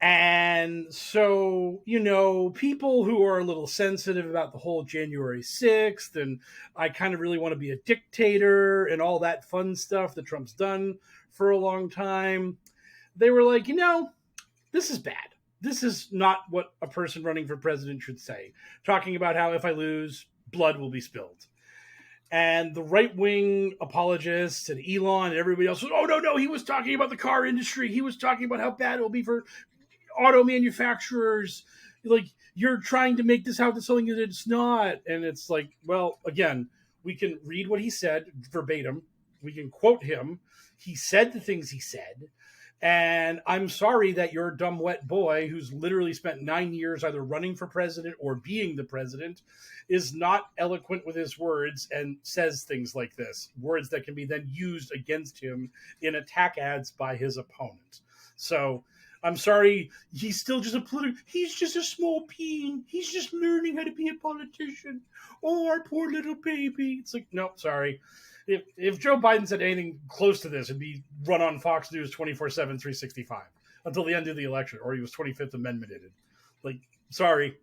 And so, you know, people who are a little sensitive about the whole January 6th and I kind of really want to be a dictator and all that fun stuff that Trump's done for a long time, they were like, you know, this is bad. This is not what a person running for president should say. Talking about how if I lose, blood will be spilled. And the right-wing apologists and Elon and everybody else was, oh, no, he was talking about the car industry. He was talking about how bad it will be for auto manufacturers. Like, you're trying to make this out to something that it's not. And it's like, well, again, we can read what he said verbatim. We can quote him. He said the things he said. And I'm sorry that your dumb wet boy, who's literally spent 9 years either running for president or being the president, is not eloquent with his words and says things like this. Words that can be then used against him in attack ads by his opponent. So I'm sorry, he's still just he's just a small bean. He's just learning how to be a politician. Oh, our poor little baby. It's like, no, sorry. If Joe Biden said anything close to this, it'd be run on Fox News 24/7, 365 until the end of the election, or he was 25th Amendmented. Like, sorry.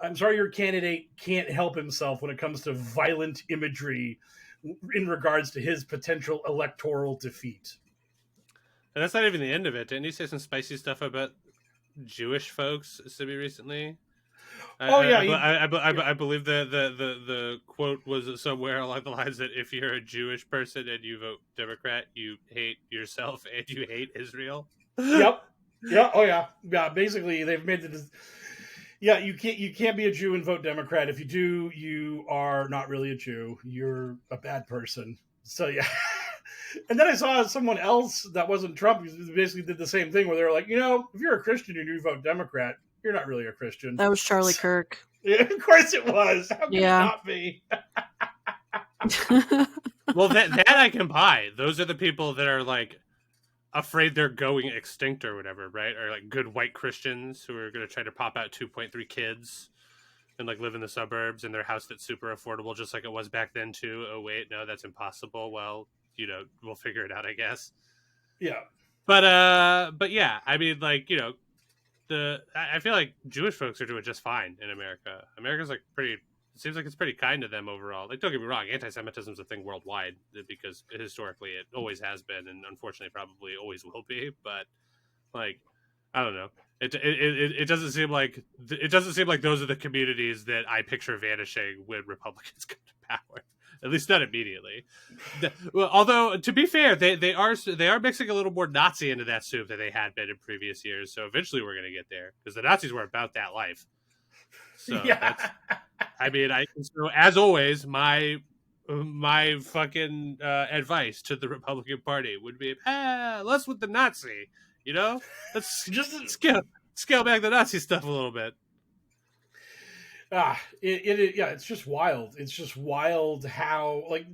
I'm sorry your candidate can't help himself when it comes to violent imagery in regards to his potential electoral defeat. And that's not even the end of it. Didn't he say some spicy stuff about Jewish folks semi-recently? I believe the quote was somewhere along the lines that if you're a Jewish person and you vote Democrat, you hate yourself and you hate Israel. Yep. Yeah. Oh yeah. Yeah. Basically, they've made the. Yeah, you can't be a Jew and vote Democrat. If you do, you are not really a Jew. You're a bad person. So yeah. And then I saw someone else that wasn't Trump who basically did the same thing where they were like, you know, if you're a Christian and you vote Democrat, you're not really a Christian. That was Charlie Kirk. Yeah, of course it was. How could it not be? Well, that I can buy. Those are the people that are like afraid they're going extinct or whatever, right? Or like good white Christians who are going to try to pop out 2.3 kids and like live in the suburbs in their house that's super affordable, just like it was back then too. Oh wait, no, that's impossible. Well, you know, we'll figure it out, I guess. Yeah. But yeah, I mean, like, you know, I feel like Jewish folks are doing just fine in America. America's like pretty. It seems like it's pretty kind to them overall. Like, don't get me wrong, anti-Semitism is a thing worldwide because historically it always has been, and unfortunately probably always will be. But like, I don't know. It doesn't seem like those are the communities that I picture vanishing when Republicans come to power. At least not immediately. Well, although to be fair, they are mixing a little more Nazi into that soup than they had been in previous years. So eventually we're going to get there because the Nazis were about that life. So Yeah. so as always, my fucking advice to the Republican Party would be, less with the Nazi, let's Just scale back the Nazi stuff a little bit. It's just wild. It's just wild how like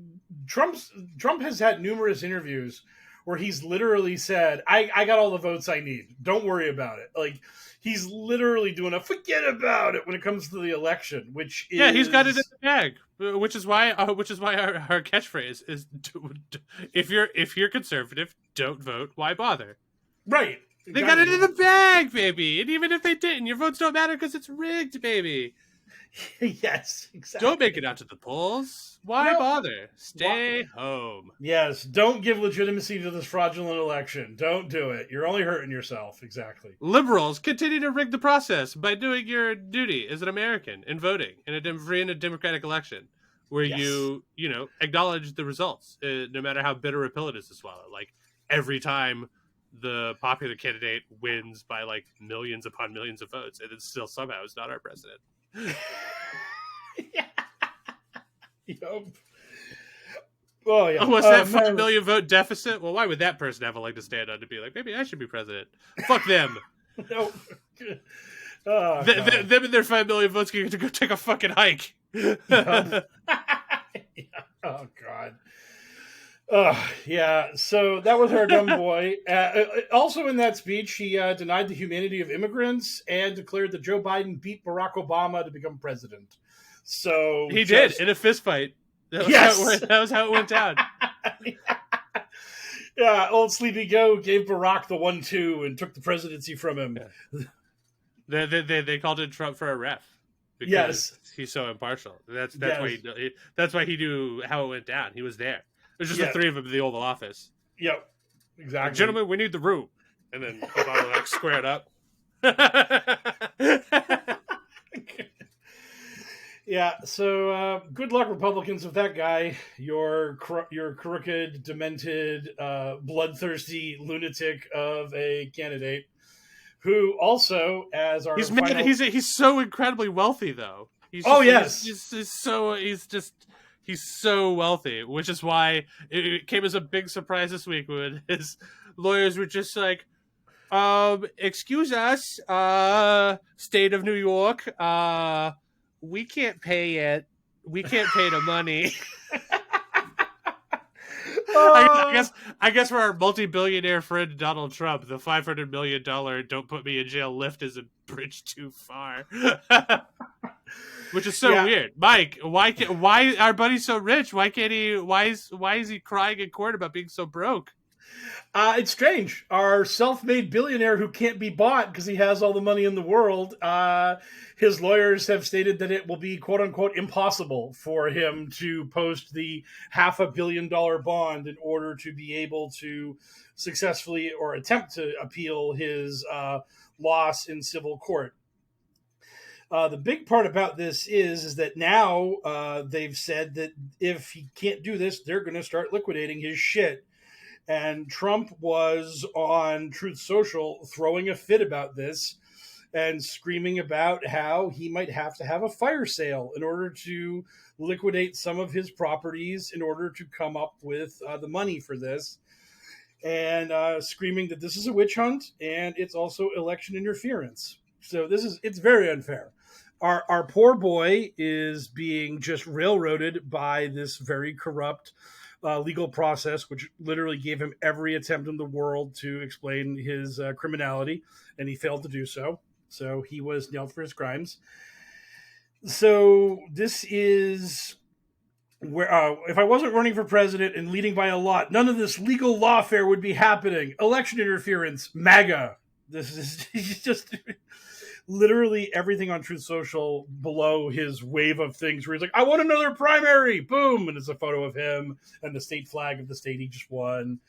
Trump has had numerous interviews where he's literally said, I got all the votes I need. Don't worry about it. Like he's literally doing a forget about it when it comes to the election, which is he's got it in the bag, which is why our catchphrase is if you're conservative, don't vote. Why bother? Right. They got it in the bag, baby. And even if they didn't, your votes don't matter because it's rigged, baby. Yes, exactly. Don't make it out to the polls. Why bother? Stay home. Yes, don't give legitimacy to this fraudulent election. Don't do it. You're only hurting yourself. Exactly. Liberals continue to rig the process by doing your duty as an American and voting in a democratic election where you acknowledge the results, no matter how bitter a pill it is to swallow. Like every time the popular candidate wins by like millions upon millions of votes, and it still somehow is not our president. Yeah. Yep. Oh yeah. What's that 5 million vote deficit? Well, why would that person have a leg to stand on to be like, maybe I should be president? Fuck them. No. Them and their 5 million votes can get to go take a fucking hike. Yeah. Oh God. Yeah, so that was our dumb boy. Also in that speech, he denied the humanity of immigrants and declared that Joe Biden beat Barack Obama to become president. So he did in a fist fight. That was how it went down. Yeah, old Sleepy Joe gave Barack the 1-2 and took the presidency from him. Yeah. They called in Trump for a ref. Because he's so impartial. That's why he knew how it went down. He was there. There's just the three of them in the Oval Office. Yep, exactly. Like, gentlemen, we need the room. And then Obama like squared up. Yeah, so good luck, Republicans, with that guy. Your crooked, demented, bloodthirsty lunatic of a candidate who also, as our he's so incredibly wealthy, though. He's so wealthy, which is why it came as a big surprise this week when his lawyers were just like, excuse us, state of New York, we can't pay it. We can't pay the money. I guess for our multi-billionaire friend Donald Trump, the $500 million "Don't put me in jail" lift is a bridge too far. Which is so weird, Mike. Why our buddy's so rich? Why can't he? Why is he crying in court about being so broke? It's strange. Our self-made billionaire who can't be bought because he has all the money in the world. His lawyers have stated that it will be "quote unquote" impossible for him to post the $500 million bond in order to be able to successfully or attempt to appeal his loss in civil court. The big part about this is that now they've said that if he can't do this, they're going to start liquidating his shit. And Trump was on Truth Social throwing a fit about this and screaming about how he might have to have a fire sale in order to liquidate some of his properties in order to come up with the money for this. And screaming that this is a witch hunt and it's also election interference. So it's very unfair. Our poor boy is being just railroaded by this very corrupt legal process, which literally gave him every attempt in the world to explain his criminality, and he failed to do so. So he was nailed for his crimes. So this is where, if I wasn't running for president and leading by a lot, none of this legal lawfare would be happening. Election interference, MAGA. This is he's just literally everything on Truth Social below his wave of things where he's like, I want another primary, boom, and it's a photo of him and the state flag of the state he just won.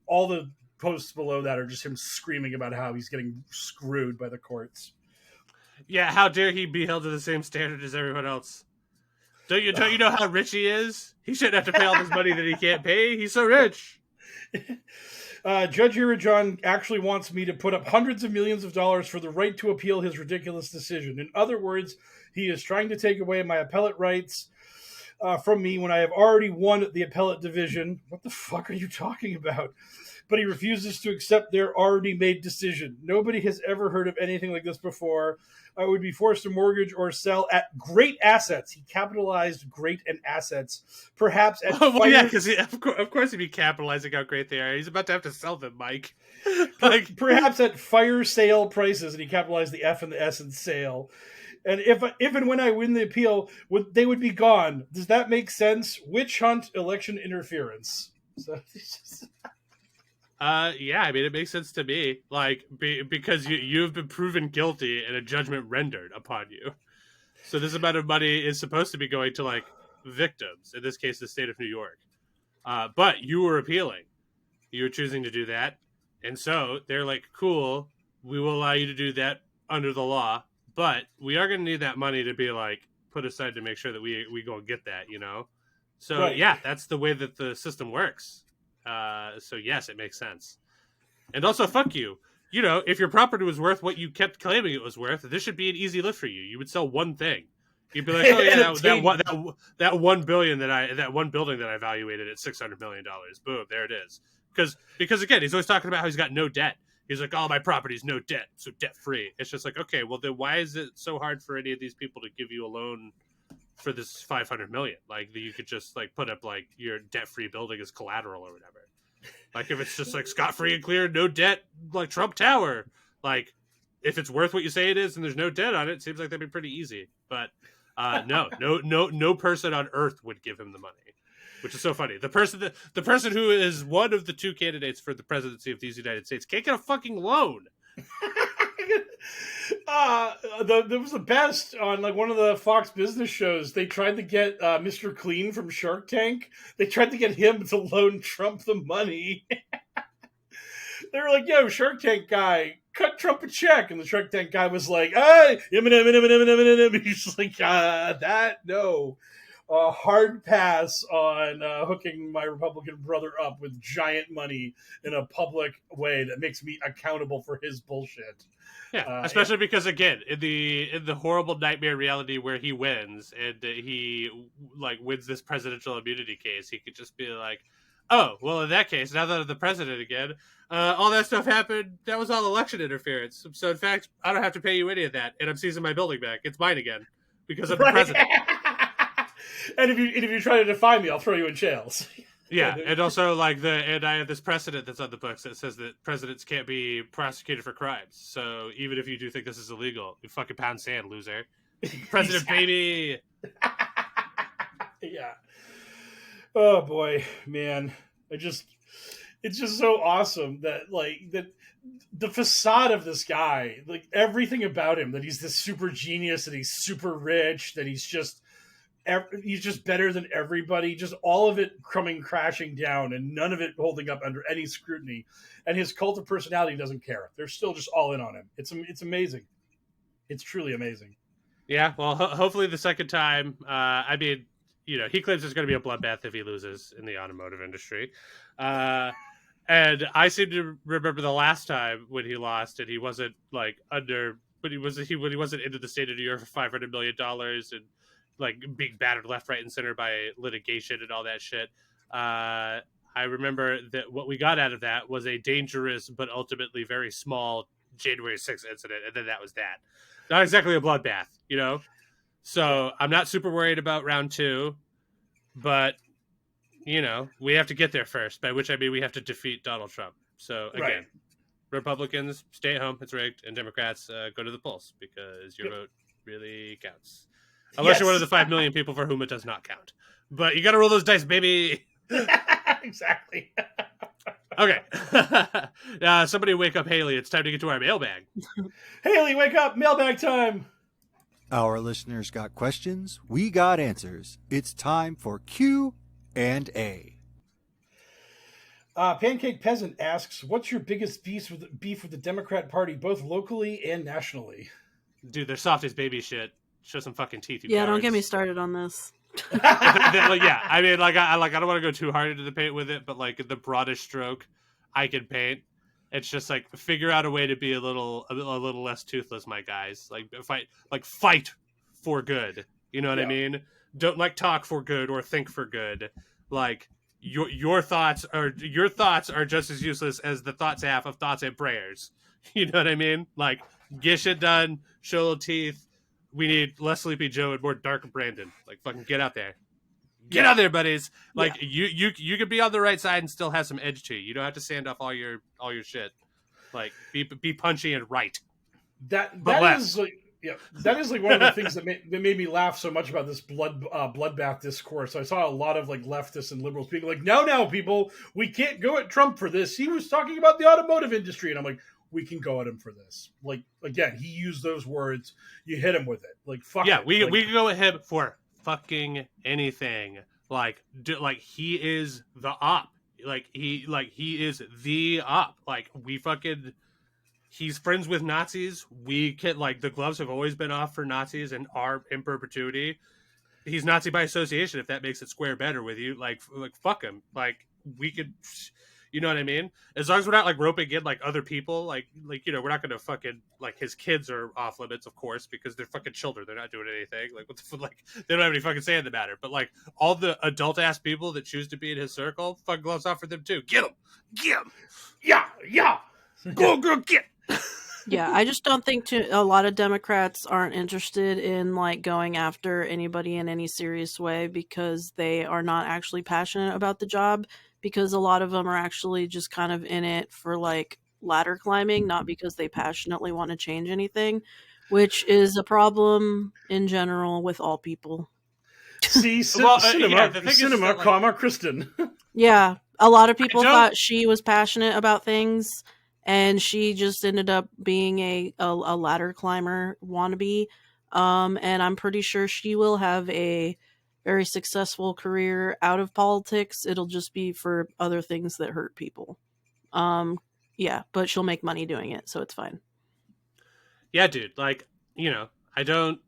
All the posts below that are just him screaming about how he's getting screwed by the courts. Yeah, how dare he be held to the same standard as everyone else? Don't you know how rich he is? He shouldn't have to pay all this money that he can't pay. He's so rich. Judge Irajon actually wants me to put up hundreds of millions of dollars for the right to appeal his ridiculous decision. In other words, he is trying to take away my appellate rights from me when I have already won the appellate division. What the fuck are you talking about? But he refuses to accept their already made decision. Nobody has ever heard of anything like this before. I would be forced to mortgage or sell at great assets. He capitalized great and assets. Perhaps at well, yeah, because of course he'd be capitalizing how great they are. He's about to have to sell them, Mike. Like perhaps at fire sale prices, and he capitalized the F and the S in sale. And if and when I win the appeal, they would be gone. Does that make sense? Witch hunt, election interference. So yeah, I mean, it makes sense to me, like, because you've been proven guilty and a judgment rendered upon you. So this amount of money is supposed to be going to, like, victims, in this case, the state of New York. But you were appealing. You were choosing to do that. And so they're like, cool, we will allow you to do that under the law, but we are going to need that money to be, like, put aside to make sure that we go get that, you know? So, right. Yeah, that's the way that the system works. So yes, it makes sense. And also, fuck you. You know, if your property was worth what you kept claiming it was worth, this should be an easy lift for you. You would sell one thing. You'd be like, oh yeah, that $1 billion that one building that I evaluated at $600 million. Boom, there it is. Because again, he's always talking about how he's got no debt. He's like, oh, my property's no debt, so debt free. It's just like, okay, well then why is it so hard for any of these people to give you a loan for this $500 million? Like, you could just, like, put up, like, your debt-free building as collateral or whatever. Like, if it's just, like, scot-free and clear, no debt, like Trump Tower, like, if it's worth what you say it is and there's no debt on it seems like that'd be pretty easy. But no person on earth would give him the money, which is so funny. The person who is one of the two candidates for the presidency of these United States can't get a fucking loan. There was the best on, like, one of the Fox Business shows. They tried to get Mr. Clean from Shark Tank. They tried to get him to loan Trump the money. They were like, "Yo, Shark Tank guy, cut Trump a check," and the Shark Tank guy was like, "Hey, he's just like, no." Hard pass on hooking my Republican brother up with giant money in a public way that makes me accountable for his bullshit. Yeah, especially because, again, in the horrible nightmare reality where he wins and he, like, wins this presidential immunity case, he could just be like, oh, well, in that case, now that I'm the president again, all that stuff happened, that was all election interference. So, in fact, I don't have to pay you any of that, and I'm seizing my building back. It's mine again, because I'm the president. And if you try to defy me, I'll throw you in jail. Yeah, and also, like, and I have this precedent that's on the books that says that presidents can't be prosecuted for crimes. So even if you do think this is illegal, you fucking pound sand, loser. President, baby! Yeah. Oh, boy, man. It's just so awesome that, like, that the facade of this guy, like, everything about him, that he's this super genius, that he's super rich, that he's just better than everybody, just all of it coming crashing down and none of it holding up under any scrutiny. And his cult of personality doesn't care. They're still just all in on him. It's amazing. It's truly amazing. Yeah, well, hopefully the second time, I mean, you know, he claims there's going to be a bloodbath if he loses in the automotive industry. And I seem to remember the last time when he lost and he wasn't, like, when he wasn't into the state of New York for $500 million and, like, being battered left, right, and center by litigation and all that shit. I remember that what we got out of that was a dangerous but ultimately very small January 6th incident, and then that was that. Not exactly a bloodbath, you know? So I'm not super worried about round two, but, you know, we have to get there first, by which I mean we have to defeat Donald Trump. So, again, right. Republicans, stay at home, it's rigged, and Democrats, go to the polls, because your vote really counts. Unless you're one of the 5 million people for whom it does not count. But you got to roll those dice, baby. Exactly. Okay. Somebody wake up Haley. It's time to get to our mailbag. Haley, wake up! Mailbag time! Our listeners got questions. We got answers. It's time for Q&A. Pancake Peasant asks, what's your biggest beef with the Democrat Party, both locally and nationally? Dude, they're soft as baby shit. Show some fucking teeth, you Yeah, don't get me cowards. started on this. Yeah, I mean, like, I don't want to go too hard into the paint with it, but like the broadest stroke I can paint, it's just like figure out a way to be a little less toothless, my guys. Like fight for good. You know what I mean? Don't like talk for good or think for good. Like your thoughts are just as useless as the thoughts half of thoughts and prayers. You know what I mean? Like get shit done, show little teeth. We need less Sleepy Joe and more Dark Brandon. Like fucking get out there. Get out there, buddies. Like you could be on the right side and still have some edge to you. You don't have to sand off all your shit. Like be punchy and right. That is like one of the things that made me laugh so much about this bloodbath discourse. I saw a lot of like leftists and liberals being like, "No, people, we can't go at Trump for this. He was talking about the automotive industry," and I'm like, "We can go at him for this." Like again, he used those words. You hit him with it. Like fuck. Yeah, it. we can go at him for fucking anything. Like he is the op. He is the op. Like he's friends with Nazis. We can the gloves have always been off for Nazis and are in perpetuity. He's Nazi by association. If that makes it square better with you, like fuck him. Like we could, you know what I mean? As long as we're not roping in other people, we're not gonna fucking his kids are off limits, of course, because they're fucking children. They're not doing anything. They don't have any fucking say in the matter. But all the adult ass people that choose to be in his circle, fucking gloves off for them too. Get them. Yeah. Go get. Yeah, I just don't think a lot of Democrats aren't interested in going after anybody in any serious way because they are not actually passionate about the job, because a lot of them are actually just kind of in it for ladder climbing, not because they passionately want to change anything, which is a problem in general with all people. See, cinema, comma, Kristen. Yeah, a lot of people thought she was passionate about things, and she just ended up being a ladder climber wannabe. And I'm pretty sure she will have a very successful career out of politics. It'll just be for other things that hurt people. Yeah, but she'll make money doing it, so it's fine. Yeah, dude. I don't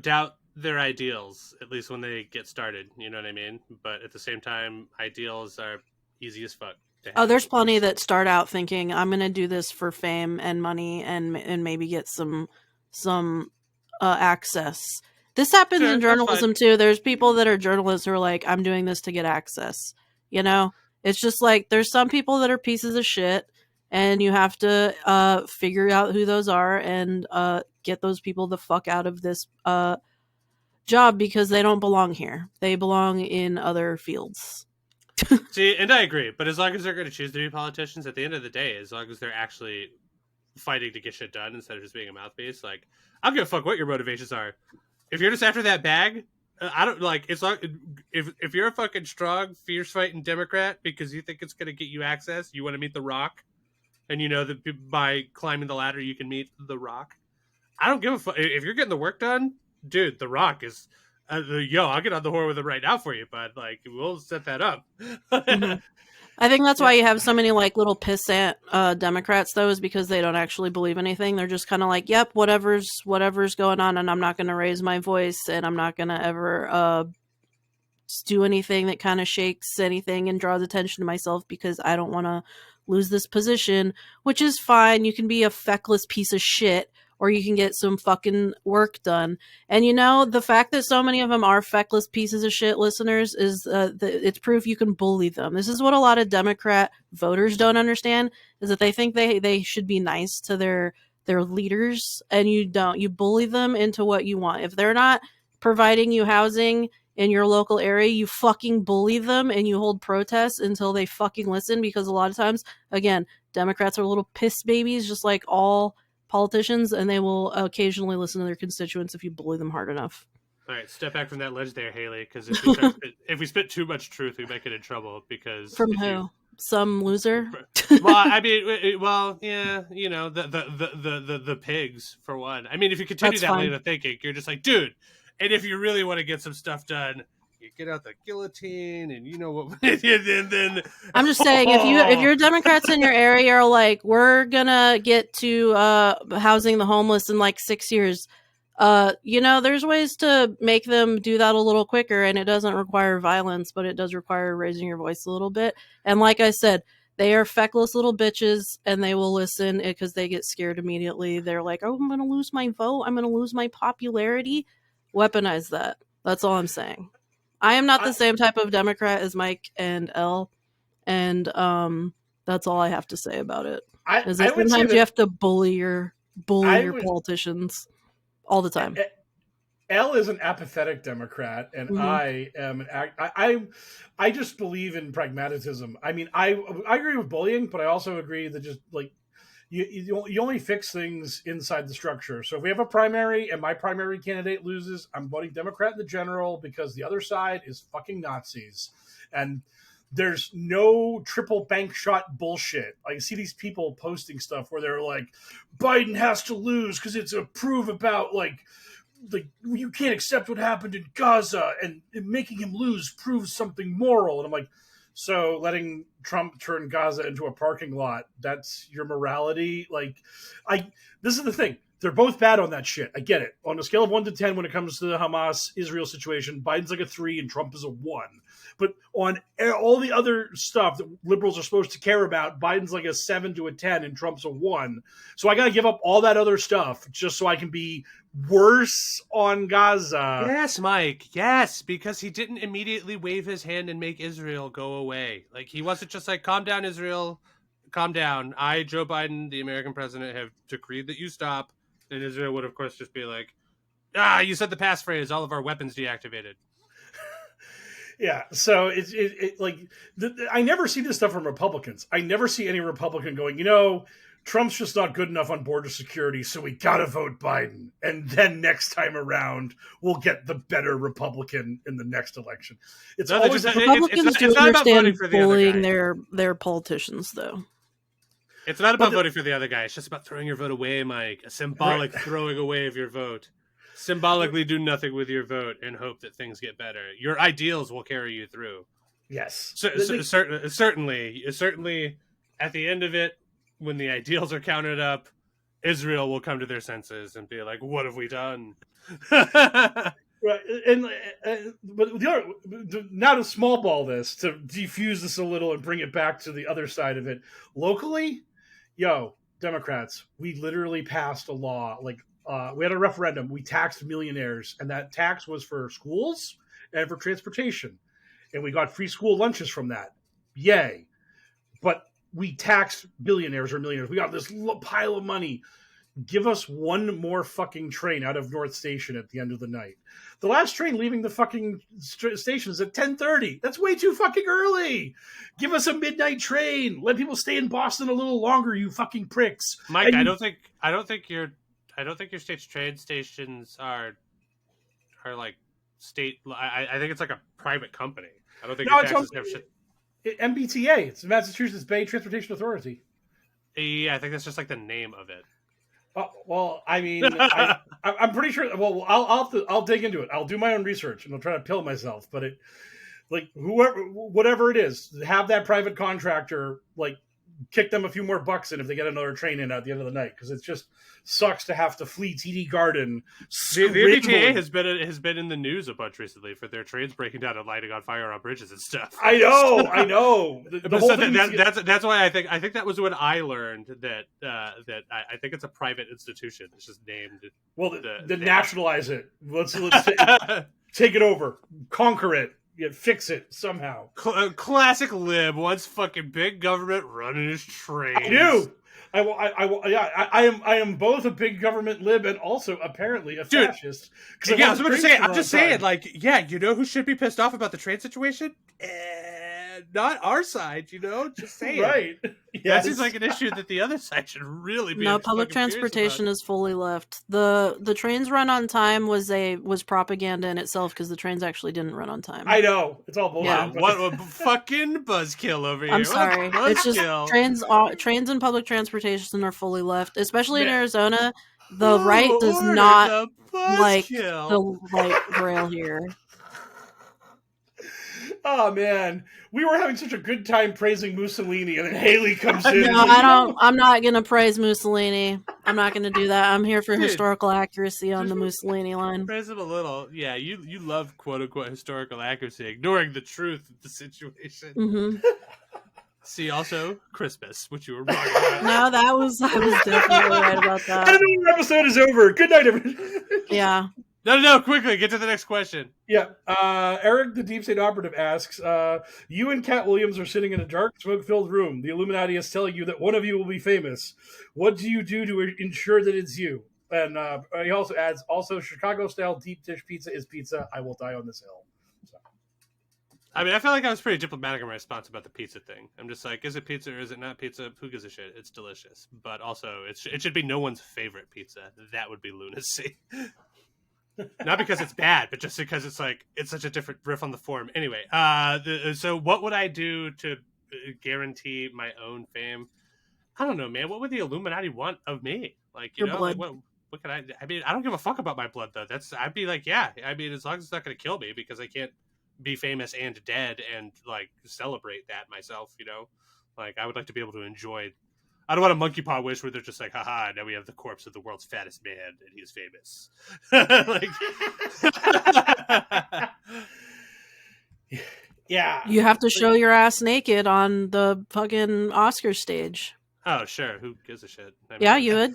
doubt their ideals, at least when they get started. You know what I mean? But at the same time, ideals are easy as fuck. Oh, there's plenty that start out thinking I'm going to do this for fame and money and maybe get some access. This happens in journalism too. There's people that are journalists who are like, I'm doing this to get access. You know, it's just there's some people that are pieces of shit, and you have to figure out who those are and get those people the fuck out of this job, because they don't belong here. They belong in other fields. See, and I agree, but as long as they're going to choose to be politicians, at the end of the day, as long as they're actually fighting to get shit done instead of just being a mouthpiece, I don't give a fuck what your motivations are. If you're just after that bag, I don't it's not. If you're a fucking strong, fierce fighting Democrat because you think it's going to get you access, you want to meet The Rock, and you know that by climbing the ladder you can meet The Rock. I don't give a fuck if you're getting the work done, dude. The Rock is. I'll get on the horn with him right now for you, bud. We'll set that up. Mm-hmm. I think that's why you have so many little pissant Democrats, though, is because they don't actually believe anything. They're just kind of yep, whatever's going on, and I'm not going to raise my voice, and I'm not going to ever do anything that kind of shakes anything and draws attention to myself, because I don't want to lose this position, which is fine. You can be a feckless piece of shit, or you can get some fucking work done. And the fact that so many of them are feckless pieces of shit, listeners, is it's proof you can bully them. This is what a lot of Democrat voters don't understand, is that they think they should be nice to their leaders, and you don't. You bully them into what you want. If they're not providing you housing in your local area, you fucking bully them and you hold protests until they fucking listen, because a lot of times, again, Democrats are little piss babies, just like all politicians, and they will occasionally listen to their constituents if you bully them hard enough. All right, step back from that ledge there, Haley, because if we spit too much truth, we might get in trouble. Because from who? some loser. Well, I mean, well, yeah, you know, the pigs for one. I mean, if you continue That's that fine. line of thinking, you're just like, dude. And if you really want to get some stuff done, you get out the guillotine, and you know what? And then I'm just saying, if your Democrats in your area are like, we're gonna get to housing the homeless in like 6 years, you know, there's ways to make them do that a little quicker, and it doesn't require violence, but it does require raising your voice a little bit. And like I said, they are feckless little bitches, and they will listen because they get scared immediately. They're like, oh, I'm gonna lose my vote, I'm gonna lose my popularity. Weaponize that. That's all I'm saying. I am not the same type of Democrat as Mike and Elle, and that's all I have to say about it. Is that sometimes you have to bully your politicians all the time. Elle is an apathetic Democrat, and I am I just believe in pragmatism. I mean, I agree with bullying, but I also agree that just like you only fix things inside the structure. So if we have a primary and my primary candidate loses, I'm voting Democrat in the general because the other side is fucking Nazis. And there's no triple bank shot bullshit. I see these people posting stuff where they're like, Biden has to lose because it's a proof about like you can't accept what happened in Gaza, and making him lose proves something moral. And I'm like, so letting Trump turn Gaza into a parking lot, that's your morality? Like, this is the thing. They're both bad on that shit. I get it. On a scale of 1 to 10 when it comes to the Hamas-Israel situation, Biden's like a 3 and Trump is a 1. But on all the other stuff that liberals are supposed to care about, Biden's like a 7 to a 10 and Trump's a 1. So I got to give up all that other stuff just so I can be worse on Gaza. Yes, Mike. Yes, because he didn't immediately wave his hand and make Israel go away. Like, he wasn't just like, calm down, Israel. Calm down. I, Joe Biden, the American president, have decreed that you stop. And Israel would, of course, just be like, you said the passphrase, all of our weapons deactivated. Yeah, so it's like I never see this stuff from Republicans. I never see any Republican going, Trump's just not good enough on border security, so we gotta vote Biden. And then next time around, we'll get the better Republican in the next election. It's always Republicans do understand bullying their politicians, though. It's not about voting for the other guy. It's just about throwing your vote away, Mike. A symbolic throwing away of your vote. Symbolically do nothing with your vote and hope that things get better. Your ideals will carry you through. Yes. Certainly, at the end of it, when the ideals are counted up, Israel will come to their senses and be like, what have we done? Right. But now to small ball this, to defuse this a little and bring it back to the other side of it. Locally, Democrats, we literally passed a law, we had a referendum. We taxed millionaires, and that tax was for schools and for transportation. And we got free school lunches from that. Yay. But we taxed billionaires or millionaires. We got this pile of money. Give us one more fucking train out of North Station at the end of the night. The last train leaving the fucking station is at 10:30. That's way too fucking early. Give us a midnight train. Let people stay in Boston a little longer, you fucking pricks. Mike, I don't think your state's train stations are like state. I think it's like a private company. I don't think your taxes have shit. MBTA. It's the Massachusetts Bay Transportation Authority. Yeah, I think that's just like the name of it. Well, I mean, I'm pretty sure. Well, I'll dig into it. I'll do my own research and I'll try to pill myself. But whatever it is, have that private contractor kick them a few more bucks in if they get another train in at the end of the night, because it just sucks to have to flee TD Garden. The MBTA has been in the news a bunch recently for their trains breaking down and lighting on fire on bridges and stuff. I know. That's why I think that was when I learned that I think it's a private institution. It's just named. Well, then nationalize it. Let's take it over, conquer it. Yeah, fix it somehow. Classic lib wants fucking big government running his trains. I do. I am both a big government lib and also apparently a fascist. Yeah, I was about to say. I'm just saying, you know who should be pissed off about the train situation? not our side, just saying. Right. That Yes. seems like an issue that the other side should really be. No, public fucking fierce transportation about. is fully left. The trains run on time was propaganda in itself because the trains actually didn't run on time. I know it's all bullshit. Yeah. Wow, what a fucking buzzkill over here. I'm sorry. What a It's just buzzkill. trains and public transportation are fully left, especially in Man. Arizona. The right does not like the buzzkill. light rail here. Oh man, we were having such a good time praising Mussolini, and then Haley comes in. No, I don't. I'm not gonna praise Mussolini. I'm not gonna do that. I'm here for Dude, historical accuracy on just the Mussolini line. Praise him a little. Yeah, you love quote unquote historical accuracy, ignoring the truth of the situation. Mm-hmm. See also Christmas, which you were wrong about. No, I was definitely right about that. Another episode is over. Good night, everybody. Yeah. No, quickly, get to the next question. Yeah. Eric, the Deep State Operative, asks, you and Cat Williams are sitting in a dark, smoke-filled room. The Illuminati is telling you that one of you will be famous. What do you do to ensure that it's you? And he also adds, Chicago-style deep dish pizza is pizza. I will die on this hill. So. I mean, I feel like I was pretty diplomatic in my response about the pizza thing. I'm just like, is it pizza or is it not pizza? Who gives a shit? It's delicious. But also, it should be no one's favorite pizza. That would be lunacy. Not because it's bad, but just because it's such a different riff on the form. Anyway, so what would I do to guarantee my own fame? I don't know, man. What would the Illuminati want of me? Your blood. What could I mean, I don't give a fuck about my blood, though. I'd be like, yeah. I mean, as long as it's not going to kill me, because I can't be famous and dead and, celebrate that myself, I would like to be able to enjoy. I don't want a monkey paw wish where they're just like, haha, now we have the corpse of the world's fattest man and he's famous. Yeah. You have to show your ass naked on the fucking Oscar stage. Oh, sure. Who gives a shit? I mean, Yeah, you would.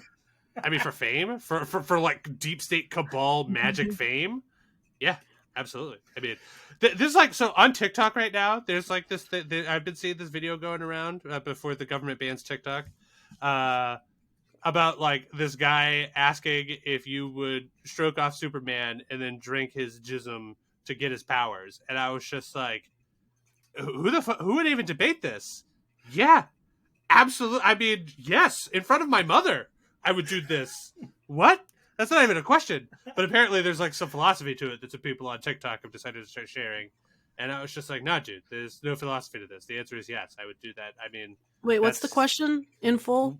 I mean, for fame? For deep state cabal magic fame? Yeah, absolutely. I mean, there's so on TikTok right now, there's this, I've been seeing this video going around before the government bans TikTok. About this guy asking if you would stroke off Superman and then drink his jism to get his powers, and I was just like, who would even debate this? Yeah, absolutely. I mean, yes, in front of my mother, I would do this. What? That's not even a question. But apparently, there's some philosophy to it that some people on TikTok have decided to start sharing. And I was just like, nah, dude, there's no philosophy to this. The answer is yes, I would do that. I mean, wait, what's the question in full?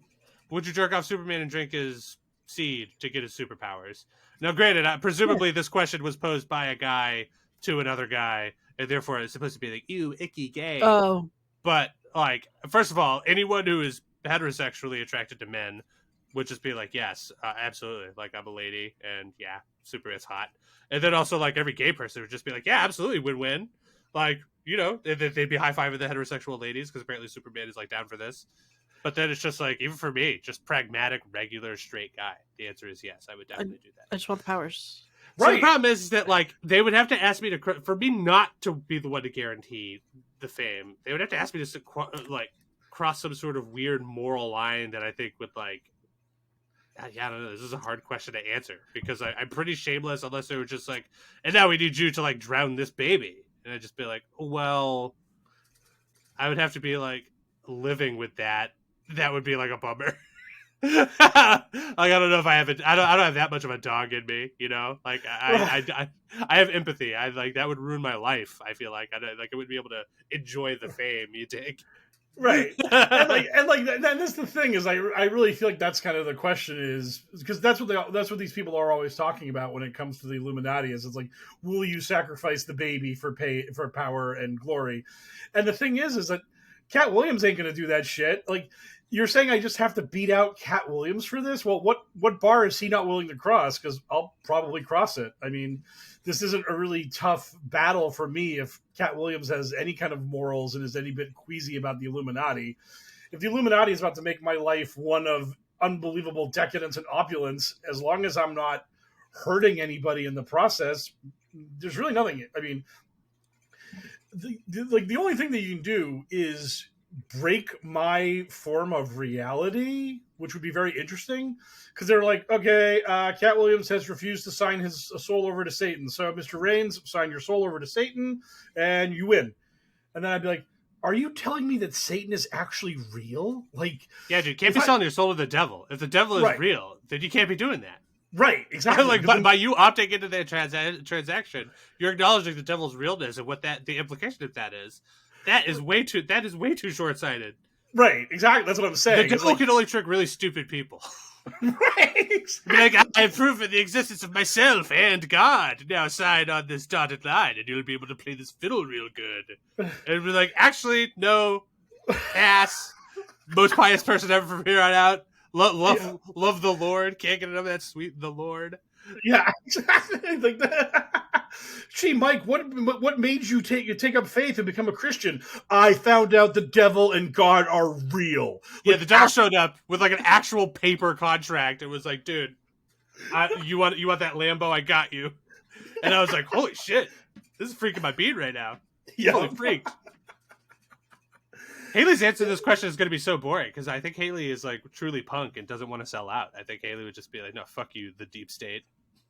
Would you jerk off Superman and drink his seed to get his superpowers? Now, granted, presumably this question was posed by a guy to another guy, and therefore it's supposed to be like, ew, icky, gay. Oh. But, first of all, anyone who is heterosexually attracted to men would just be like, yes, absolutely. I'm a lady, and yeah, Superman's hot. And then also, every gay person would just be like, yeah, absolutely, win-win. They'd be high-fiving the heterosexual ladies, because apparently Superman is, down for this. But then it's just even for me, just pragmatic, regular, straight guy. The answer is yes, I would definitely do that. I just want the powers. So the problem is that they would have to ask me for me not to be the one to guarantee the fame. They would have to ask me to cross some sort of weird moral line that I think would I don't know. This is a hard question to answer because I'm pretty shameless unless they were just and now we need you to drown this baby, and I'd just be like, well, I would have to be living with that. That would be a bummer. I don't know if I have I don't have that much of a dog in me, I have empathy. That would ruin my life. I feel I wouldn't be able to enjoy the fame you take. Right. and that's the thing is I really feel that's kind of the question is because that's what these people are always talking about when it comes to the Illuminati is it's will you sacrifice the baby for power and glory? And the thing is that Cat Williams ain't going to do that shit. You're saying I just have to beat out Cat Williams for this? Well, what bar is he not willing to cross? Because I'll probably cross it. I mean, this isn't a really tough battle for me if Cat Williams has any kind of morals and is any bit queasy about the Illuminati. If the Illuminati is about to make my life one of unbelievable decadence and opulence, as long as I'm not hurting anybody in the process, there's really nothing. I mean, the only thing that you can do is break my form of reality, which would be very interesting because they're okay, Cat Williams has refused to sign his soul over to Satan, so Mr. Raines, sign your soul over to Satan and you win. And then I'd be like, are you telling me that Satan is actually real? Like, Yeah, dude, you can't be selling your soul to the devil. If the devil is Right. real, then you can't be doing that. Right, exactly. Like by you opting into that transaction, you're acknowledging the devil's realness and what the implication of that is. That is way too short-sighted. Right, exactly. That's what I'm saying. The devil can only trick really stupid people. Right. Exactly. Like, I have proven the existence of myself and God. Now sign on this dotted line, and you'll be able to play this fiddle real good. And be like, actually, no, pass. Most pious person ever from here on out. Love the Lord. Can't get enough of that sweet the Lord. Yeah, exactly. Like that. Gee, Mike, what made you take up faith and become a Christian? I found out the devil and God are real. Yeah, the devil showed up with like an actual paper contract. It was like, dude, you want that Lambo? I got you. And I was like, holy shit, this is freaking my beat right now. Yeah. Holy freak. Haley's answer to this question is going to be so boring because I think Haley is like truly punk and doesn't want to sell out. I think Haley would just be like, no, fuck you, the deep state.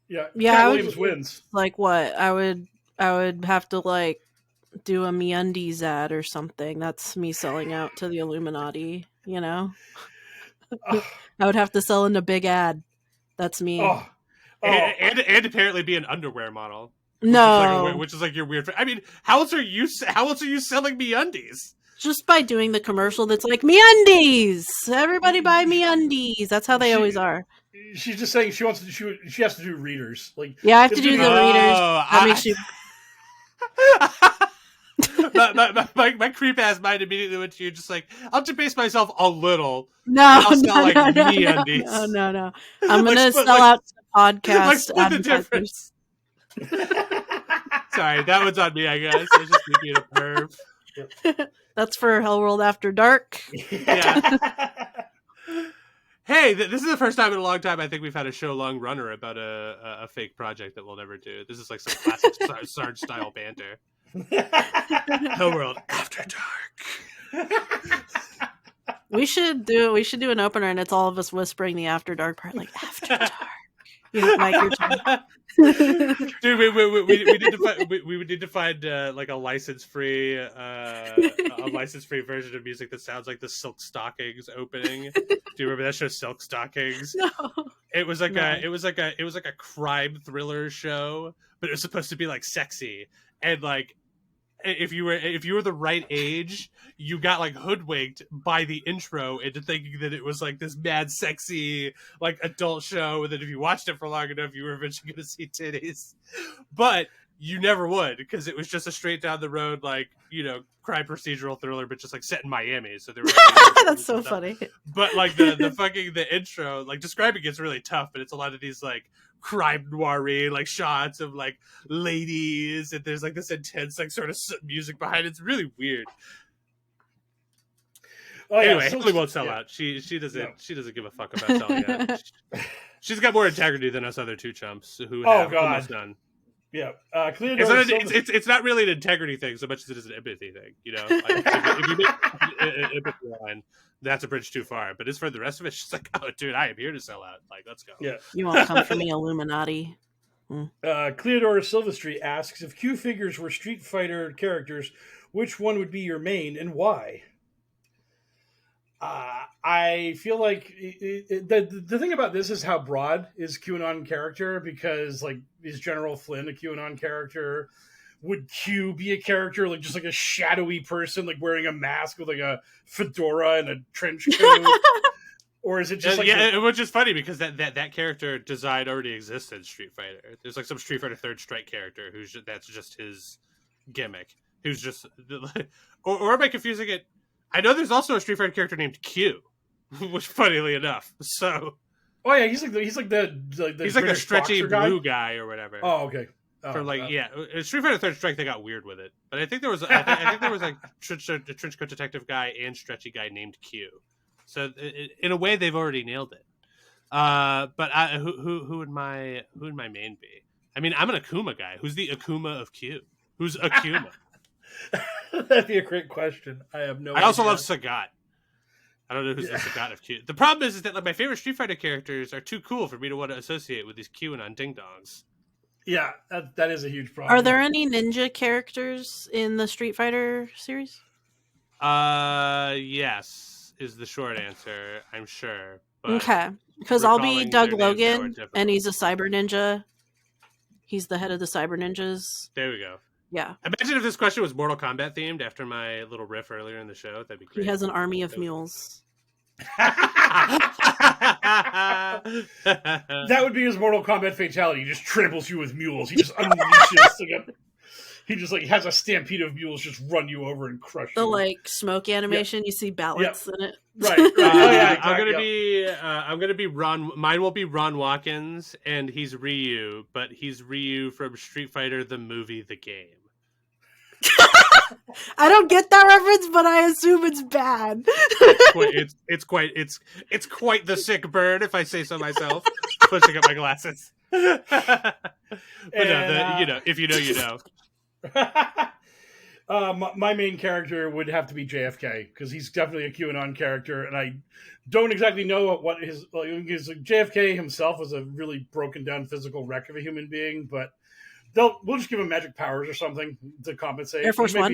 Yeah, Yeah, Williams wins. Like what? I would have to like do a MeUndies ad or something. That's me selling out to the Illuminati, you know? I would have to sell in a big ad. That's me. And apparently be an underwear model. Which is like your weird. I mean, how else are you selling MeUndies? Just by doing the commercial that's like, MeUndies! Everybody buy MeUndies! That's how they always are. She's just saying she has to do readers. Like, yeah, I have to do the readers. That makes you... my creep ass mind immediately went to you, just like, I'll debase myself a little. No. I'm gonna sell out to podcast split the difference. Sorry, that one's on me, I guess. I was just being a perv. That's for HellwQrld After Dark. Yeah. Hey, this is the first time in a long time I think we've had a show-long runner about a fake project that we'll never do. This is like some classic Sarge style banter. HellwQrld After Dark. We should do an opener, and it's all of us whispering the After Dark part, like After Dark. You know, Mike, your turn. Dude, we would need to find like a license-free version of music that sounds like the Silk Stockings opening. Do you remember that show, Silk Stockings? No. It was like a crime thriller show, but it was supposed to be like sexy, and like if you were the right age, you got like hoodwinked by the intro into thinking that it was like this mad sexy like adult show, and that if you watched it for long enough, you were eventually going to see titties. But you never would, because it was just a straight down the road, like, you know, crime procedural thriller, but just like set in Miami. So there were that's so funny. But like the intro, like describing it's really tough, but it's a lot of these like crime noir-y like shots of like ladies, and there's like this intense like sort of music behind it. It's really weird. Anyway, Haley won't sell out. She doesn't give a fuck about selling out. She's got more integrity than us other two chumps who have almost none. Yeah, it's not really an integrity thing so much as it is an empathy thing. You know, like, if you make an empathy line, that's a bridge too far. But as for the rest of it, she's like, "Oh, dude, I am here to sell out. Like, let's go." Yeah, you won't come for me, Illuminati. Cleodora Silvestri asks, if Q figures were Street Fighter characters, which one would be your main and why? I feel like the thing about this is how broad is QAnon character, because like, is General Flynn a QAnon character? Would Q be a character like just like a shadowy person like wearing a mask with like a fedora and a trench coat? Or is it just like which is funny because that character design already exists in Street Fighter. There's like some Street Fighter Third Strike character that's just his gimmick. Who's just or am I confusing it? I know there's also a Street Fighter character named Q, which funnily enough. So, oh yeah, he's like the he's like a stretchy blue guy or whatever. Oh okay. From like Street Fighter Third Strike, they got weird with it, but I think there was I think there was like a trench coat detective guy and stretchy guy named Q. So in a way, they've already nailed it. But who would my main be? I mean, I'm an Akuma guy. Who's the Akuma of Q? Who's Akuma? That'd be a great question. I have no idea. I also love Sagat. I don't know who's the Sagat of Q. The problem is that like my favorite Street Fighter characters are too cool for me to want to associate with these QAnon ding-dongs. Yeah, that is a huge problem. Are there any ninja characters in the Street Fighter series? Yes, is the short answer. I'm sure. But Okay, because I'll be recalling Doug their names now are Logan, difficult. and he's a cyber ninja. He's the head of the cyber ninjas. There we go. Yeah, Imagine if this question was Mortal Kombat themed after my little riff earlier in the show. That'd be great. he has an army of mules. That would be his Mortal Kombat fatality. He just tramples you with mules. He just unleashes. He just like has a stampede of mules just run you over and crush The you. like smoke animation, you see ballots in it. Right. Oh yeah. I'm gonna be Ron. Mine will be Ron Watkins, and he's Ryu, but he's Ryu from Street Fighter, the movie, the game. I don't get that reference, but I assume it's bad. It's quite the sick burn, if I say so myself. Pushing up my glasses. But no, if you know, you know. My main character would have to be JFK because he's definitely a QAnon character, and I don't exactly know what his JFK himself was a really broken down physical wreck of a human being, but we'll just give him magic powers or something to compensate. Air Force One.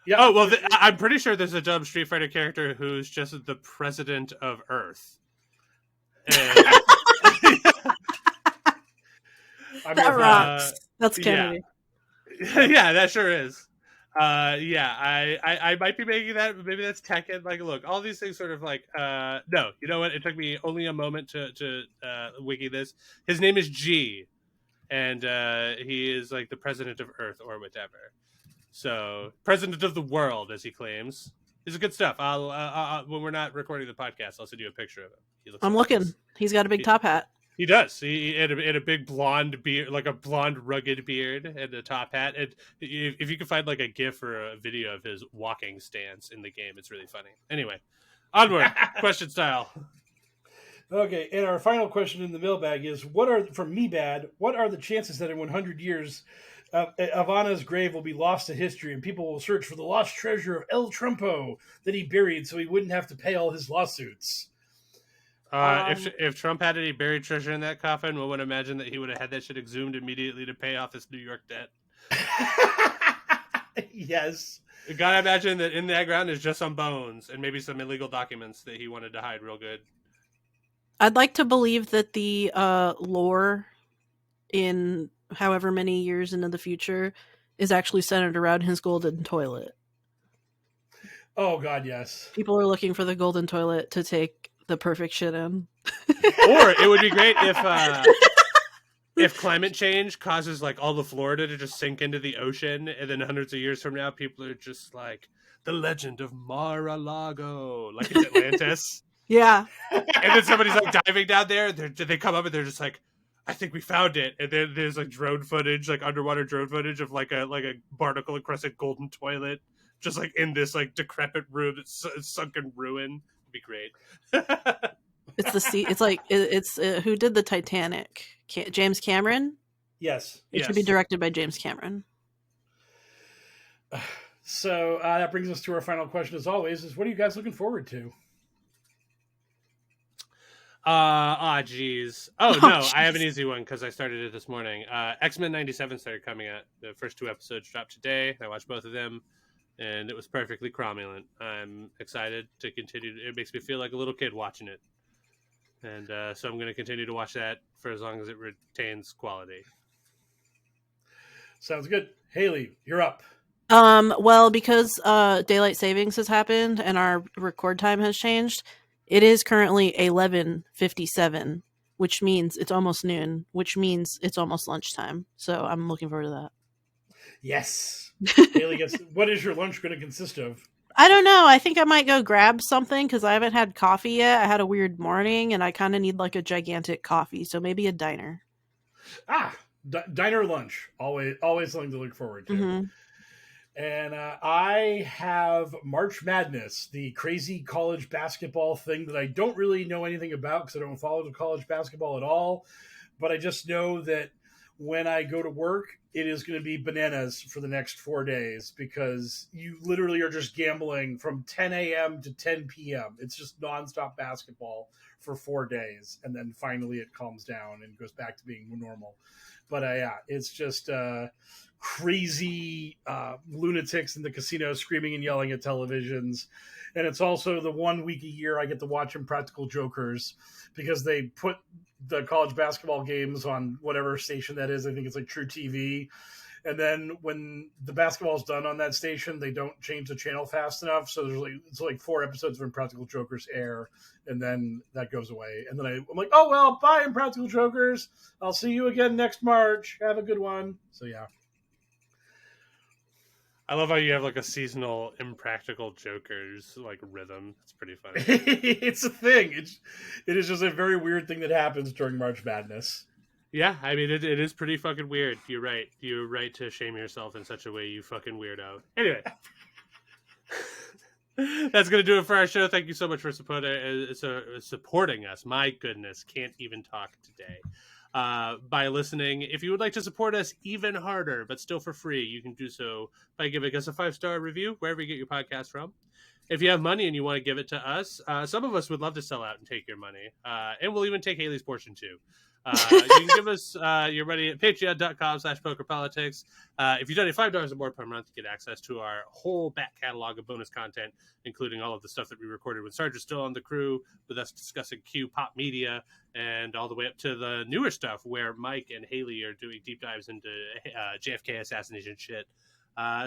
Yeah. Oh well, I'm pretty sure there's a dumb Street Fighter character who's just the president of Earth. And... that rocks. That's Kennedy. Yeah, that sure is. I might be making that. Maybe that's Tekken. Like, look, all these things sort of like. No, you know what? It took me only a moment to wiki this. His name is G, and he is like the president of Earth or whatever. So, president of the world, as he claims. This is good stuff. I'll when we're not recording the podcast, I'll send you a picture of him. I'm looking. He's got a big top hat. He does. He had a big blonde beard, like a blonde rugged beard, and a top hat. And if you can find like a GIF or a video of his walking stance in the game, it's really funny. Anyway, onward. Question style. Okay, and our final question in the mailbag is: what are the chances that in 100 years, Ivana's grave will be lost to history, and people will search for the lost treasure of El Trumpo that he buried, so he wouldn't have to pay all his lawsuits? If Trump had any buried treasure in that coffin, one would imagine that he would have had that shit exhumed immediately to pay off his New York debt. Yes. You gotta imagine that in that ground is just some bones and maybe some illegal documents that he wanted to hide real good. I'd like to believe that the lore in however many years into the future is actually centered around his golden toilet. Oh, God, yes. People are looking for the golden toilet to take the perfect shit in. Or it would be great if climate change causes like all of Florida to just sink into the ocean, and then hundreds of years from now, people are just like the legend of Mar-a-Lago, like it's Atlantis. Yeah. And then somebody's like diving down there. They come up and they're just like, I think we found it. And then there's like drone footage, like underwater drone footage of like a barnacle encrusted golden toilet, just like in this like decrepit room, sunken ruin. It'd be great. It's the sea. It's like it's who did the Titanic? James Cameron. Yes. It should be directed by James Cameron. So that brings us to our final question, as always: is what are you guys looking forward to? Geez. Oh no, I have an easy one because I started it this morning. X-Men 97 started coming out. The first 2 episodes dropped today. I watched both of them, and it was perfectly cromulent. I'm excited to continue. It makes me feel like a little kid watching it, and so I'm going to continue to watch that for as long as it retains quality. Sounds good. Haley, you're up. Well, because daylight savings has happened and our record time has changed, it is currently 11:57, which means it's almost noon, which means it's almost lunchtime. So I'm looking forward to that. Yes. Haley, what is your lunch going to consist of? I don't know. I think I might go grab something because I haven't had coffee yet. I had a weird morning and I kind of need like a gigantic coffee. So maybe a diner. Diner lunch. Always something to look forward to. Mm-hmm. And I have March Madness, the crazy college basketball thing that I don't really know anything about because I don't follow the college basketball at all. But I just know that when I go to work, it is going to be bananas for the next 4 days because you literally are just gambling from 10 a.m. to 10 p.m. It's just nonstop basketball for 4 days. And then finally it calms down and goes back to being normal. But yeah, it's just crazy lunatics in the casino screaming and yelling at televisions. And it's also the 1 week a year I get to watch Impractical Jokers, because they put the college basketball games on whatever station that is. I think it's like True TV. And then when the basketball is done on that station, they don't change the channel fast enough. So it's like 4 episodes of Impractical Jokers air, and then that goes away. And then I'm like, oh, well, bye, Impractical Jokers. I'll see you again next March. Have a good one. So, yeah. I love how you have like a seasonal Impractical Jokers like rhythm. It's pretty funny. It's a thing. It is just a very weird thing that happens during March Madness. Yeah, I mean, it is pretty fucking weird. You're right. You're right to shame yourself in such a way, you fucking weirdo. Anyway. That's going to do it for our show. Thank you so much for supporting us. My goodness, can't even talk today. By listening. If you would like to support us even harder, but still for free, you can do so by giving us a 5-star review wherever you get your podcast from. If you have money and you want to give it to us, some of us would love to sell out and take your money. And we'll even take Haley's portion too. You can give us your money at patreon.com/pokerpolitics. If you donate $5 or more per month, you get access to our whole back catalog of bonus content, including all of the stuff that we recorded when Sarge was still on the crew, with us discussing Q pop media, and all the way up to the newer stuff where Mike and Haley are doing deep dives into JFK assassination shit.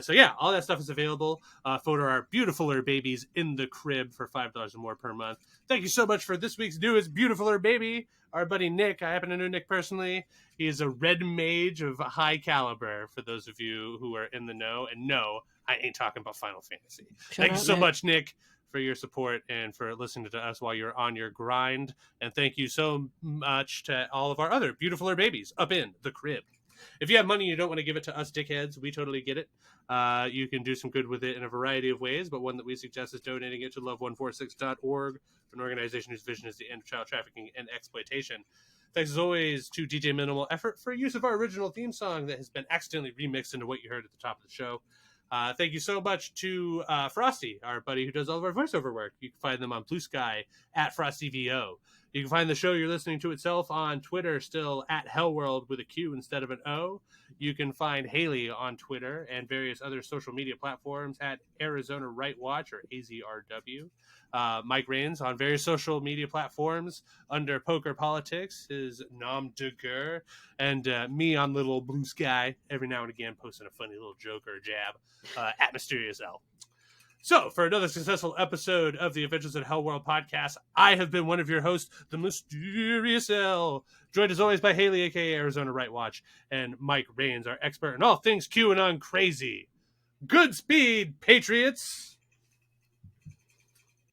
So yeah, all that stuff is available for our beautifuler babies in the crib for $5 or more per month. Thank you so much for this week's newest beautifuler baby, our buddy Nick. I happen to know Nick personally. He is a red mage of high caliber, for those of you who are in the know. And no, I ain't talking about Final Fantasy. Thank you so much, Nick, for your support and for listening to us while you're on your grind. And thank you so much to all of our other beautifuler babies up in the crib. If you have money and you don't want to give it to us dickheads, we totally get it. You can do some good with it in a variety of ways, but one that we suggest is donating it to love146.org, an organization whose vision is the end of child trafficking and exploitation. Thanks as always to DJ Minimal Effort for use of our original theme song that has been accidentally remixed into what you heard at the top of the show. Thank you so much to Frosty, our buddy who does all of our voiceover work. You can find them on Blue Sky at FrostyVO. You can find the show you're listening to itself on Twitter, still at HellwQrld with a Q instead of an O. You can find Haley on Twitter and various other social media platforms at Arizona Right Watch or AZRW. Mike Rains on various social media platforms under Poker Politics, his nom de guerre, and me on little Blue Sky every now and again posting a funny little joke or jab at Mysterious L. So, for another successful episode of the Adventures in HellwQrld podcast, I have been one of your hosts, the Mysterious L, joined as always by Haley, aka Arizona Right Watch, and Mike Rains, our expert in all things QAnon crazy. Good speed, Patriots!